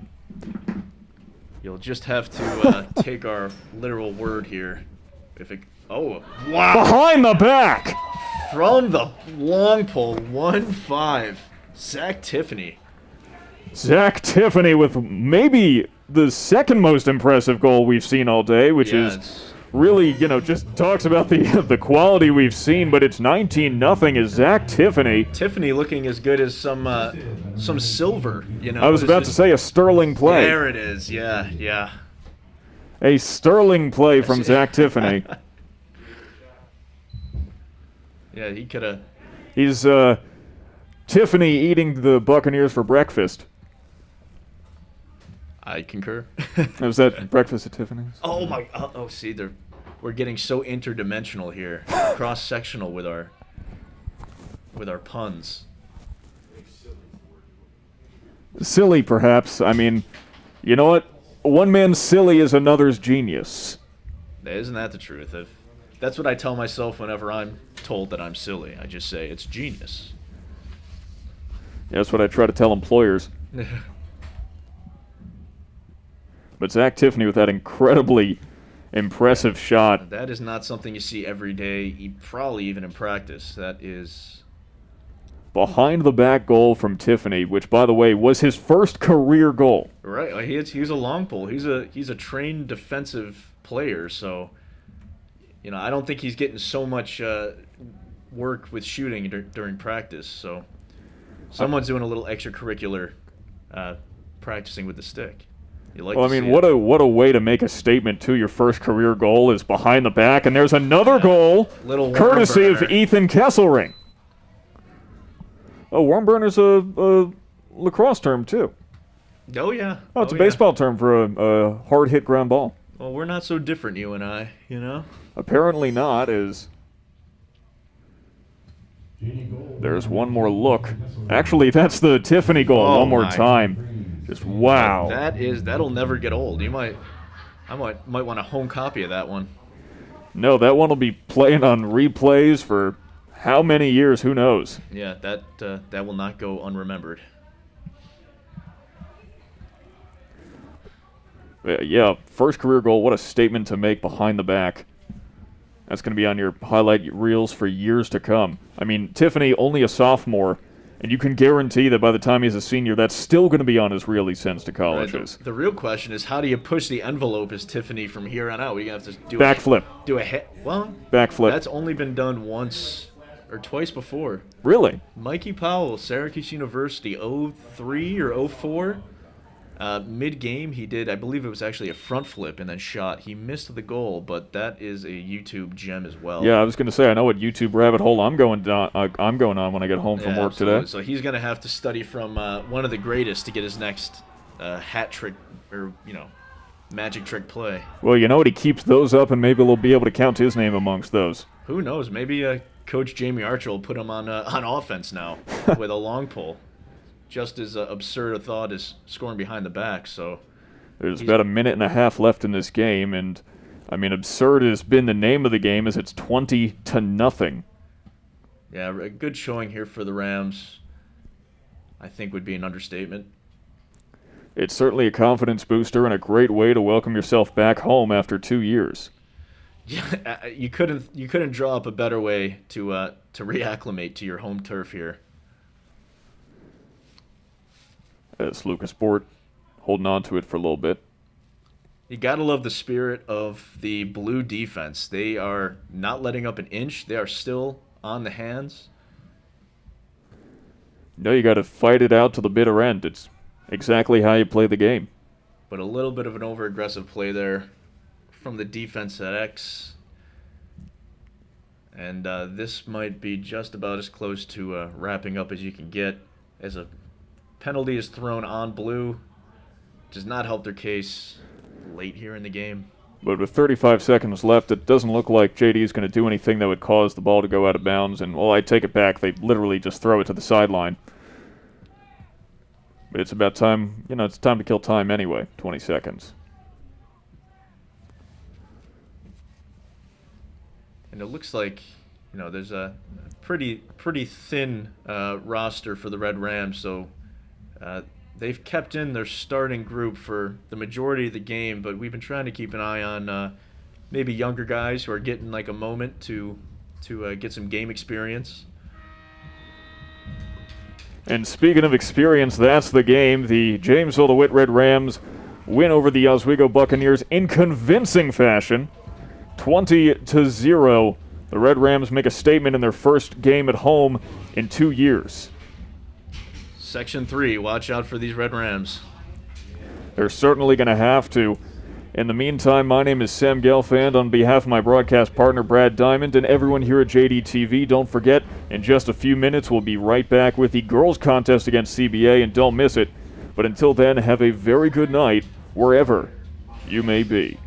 B: You'll just have to take our literal word here. Oh, wow.
A: Behind the back!
B: From the long pole, 1-5, Zach Tiffany.
A: Zach Tiffany with maybe the second most impressive goal we've seen all day, which is really, just talks about the quality we've seen, but it's 19-0 is Zach Tiffany.
B: Tiffany looking as good as some silver,
A: I was about to say a sterling play.
B: There it is, yeah.
A: A sterling play from Zach Tiffany.
B: Yeah, he could have.
A: He's Tiffany eating the Buccaneers for breakfast.
B: I concur.
A: Was that breakfast at Tiffany's?
B: Oh my! Oh, see, we're getting so interdimensional here, cross-sectional with our puns.
A: Silly, perhaps. I mean, you know what? One man's silly is another's genius.
B: Isn't that the truth? That's what I tell myself whenever I'm told that I'm silly. I just say it's genius.
A: Yeah, that's what I try to tell employers. But Zach Tiffany with that incredibly impressive shot.
B: That is not something you see every day, probably even in practice. That is
A: Behind the back goal from Tiffany, which, by the way, was his first career goal.
B: right. He's a long pole. He's a trained defensive player, so I don't think he's getting so much work with shooting during practice. So someone's doing a little extracurricular practicing with the stick.
A: Well, I mean, what a way to make a statement too. Your first career goal is behind the back, and there's another goal, courtesy of Ethan Kesselring. Oh, worm burner's a lacrosse term too.
B: Oh yeah.
A: Oh, it's a baseball term for a hard hit ground ball.
B: Well, we're not so different, you and I.
A: Apparently not. There's one more look. Actually, that's the Tiffany goal. One more time. Just wow.
B: That'll never get old. I might want a home copy of that one.
A: No, that one will be playing on replays for how many years? Who knows?
B: Yeah, that will not go unremembered.
A: Yeah, first career goal. What a statement to make behind the back. That's going to be on your highlight reels for years to come. I mean, Tiffany, only a sophomore, and you can guarantee that by the time he's a senior, that's still going to be on his reel he sends to colleges.
B: Right, the real question is, how do you push the envelope as Tiffany from here on out? We're going to have to do
A: backflip.
B: Backflip. That's only been done once or twice before.
A: Really?
B: Mikey Powell, Syracuse University, 03 or 04. Mid-game, he did, I believe it was actually a front flip and then shot. He missed the goal, but that is a YouTube gem as well.
A: Yeah, I was going to say, I know what YouTube rabbit hole I'm going on when I get home from work
B: absolutely.
A: Today.
B: So he's going to have to study from one of the greatest to get his next hat trick or, magic trick play.
A: Well, you know what? He keeps those up, and maybe we'll be able to count his name amongst those.
B: Who knows? Maybe Coach Jamie Archer will put him on offense now with a long pull. Just as absurd a thought as scoring behind the back. So
A: there's about a minute and a half left in this game, and I mean, absurd has been the name of the game as it's 20-0.
B: Yeah, a good showing here for the Rams, I think, would be an understatement.
A: It's certainly a confidence booster and a great way to welcome yourself back home after 2 years.
B: Yeah, you couldn't draw up a better way to reacclimate to your home turf here.
A: As Lucas Bort holding on to it for a little bit.
B: You gotta love the spirit of the blue defense. They are not letting up an inch. They are still on the hands.
A: No, you got to fight it out to the bitter end. It's exactly how you play the game.
B: But a little bit of an over-aggressive play there from the defense at X. And this might be just about as close to wrapping up as you can get, as a penalty is thrown on blue. Does not help their case late here in the game.
A: But with 35 seconds left, it doesn't look like JD is going to do anything that would cause the ball to go out of bounds. And, well, I take it back. They literally just throw it to the sideline. But it's about time, it's time to kill time anyway, 20 seconds.
B: And it looks like, there's a pretty thin roster for the Red Rams, so they've kept in their starting group for the majority of the game, but we've been trying to keep an eye on maybe younger guys who are getting like a moment to get some game experience.
A: And speaking of experience, that's the game. The Jamesville-DeWitt Red Rams win over the Oswego Buccaneers in convincing fashion, 20-0. The Red Rams make a statement in their first game at home in 2 years.
B: Section 3, watch out for these Red Rams.
A: They're certainly going to have to. In the meantime, my name is Sam Gelfand. On behalf of my broadcast partner Brad Diamond and everyone here at JDTV, don't forget, in just a few minutes we'll be right back with the girls contest against CBA, and don't miss it. But until then, have a very good night, wherever you may be.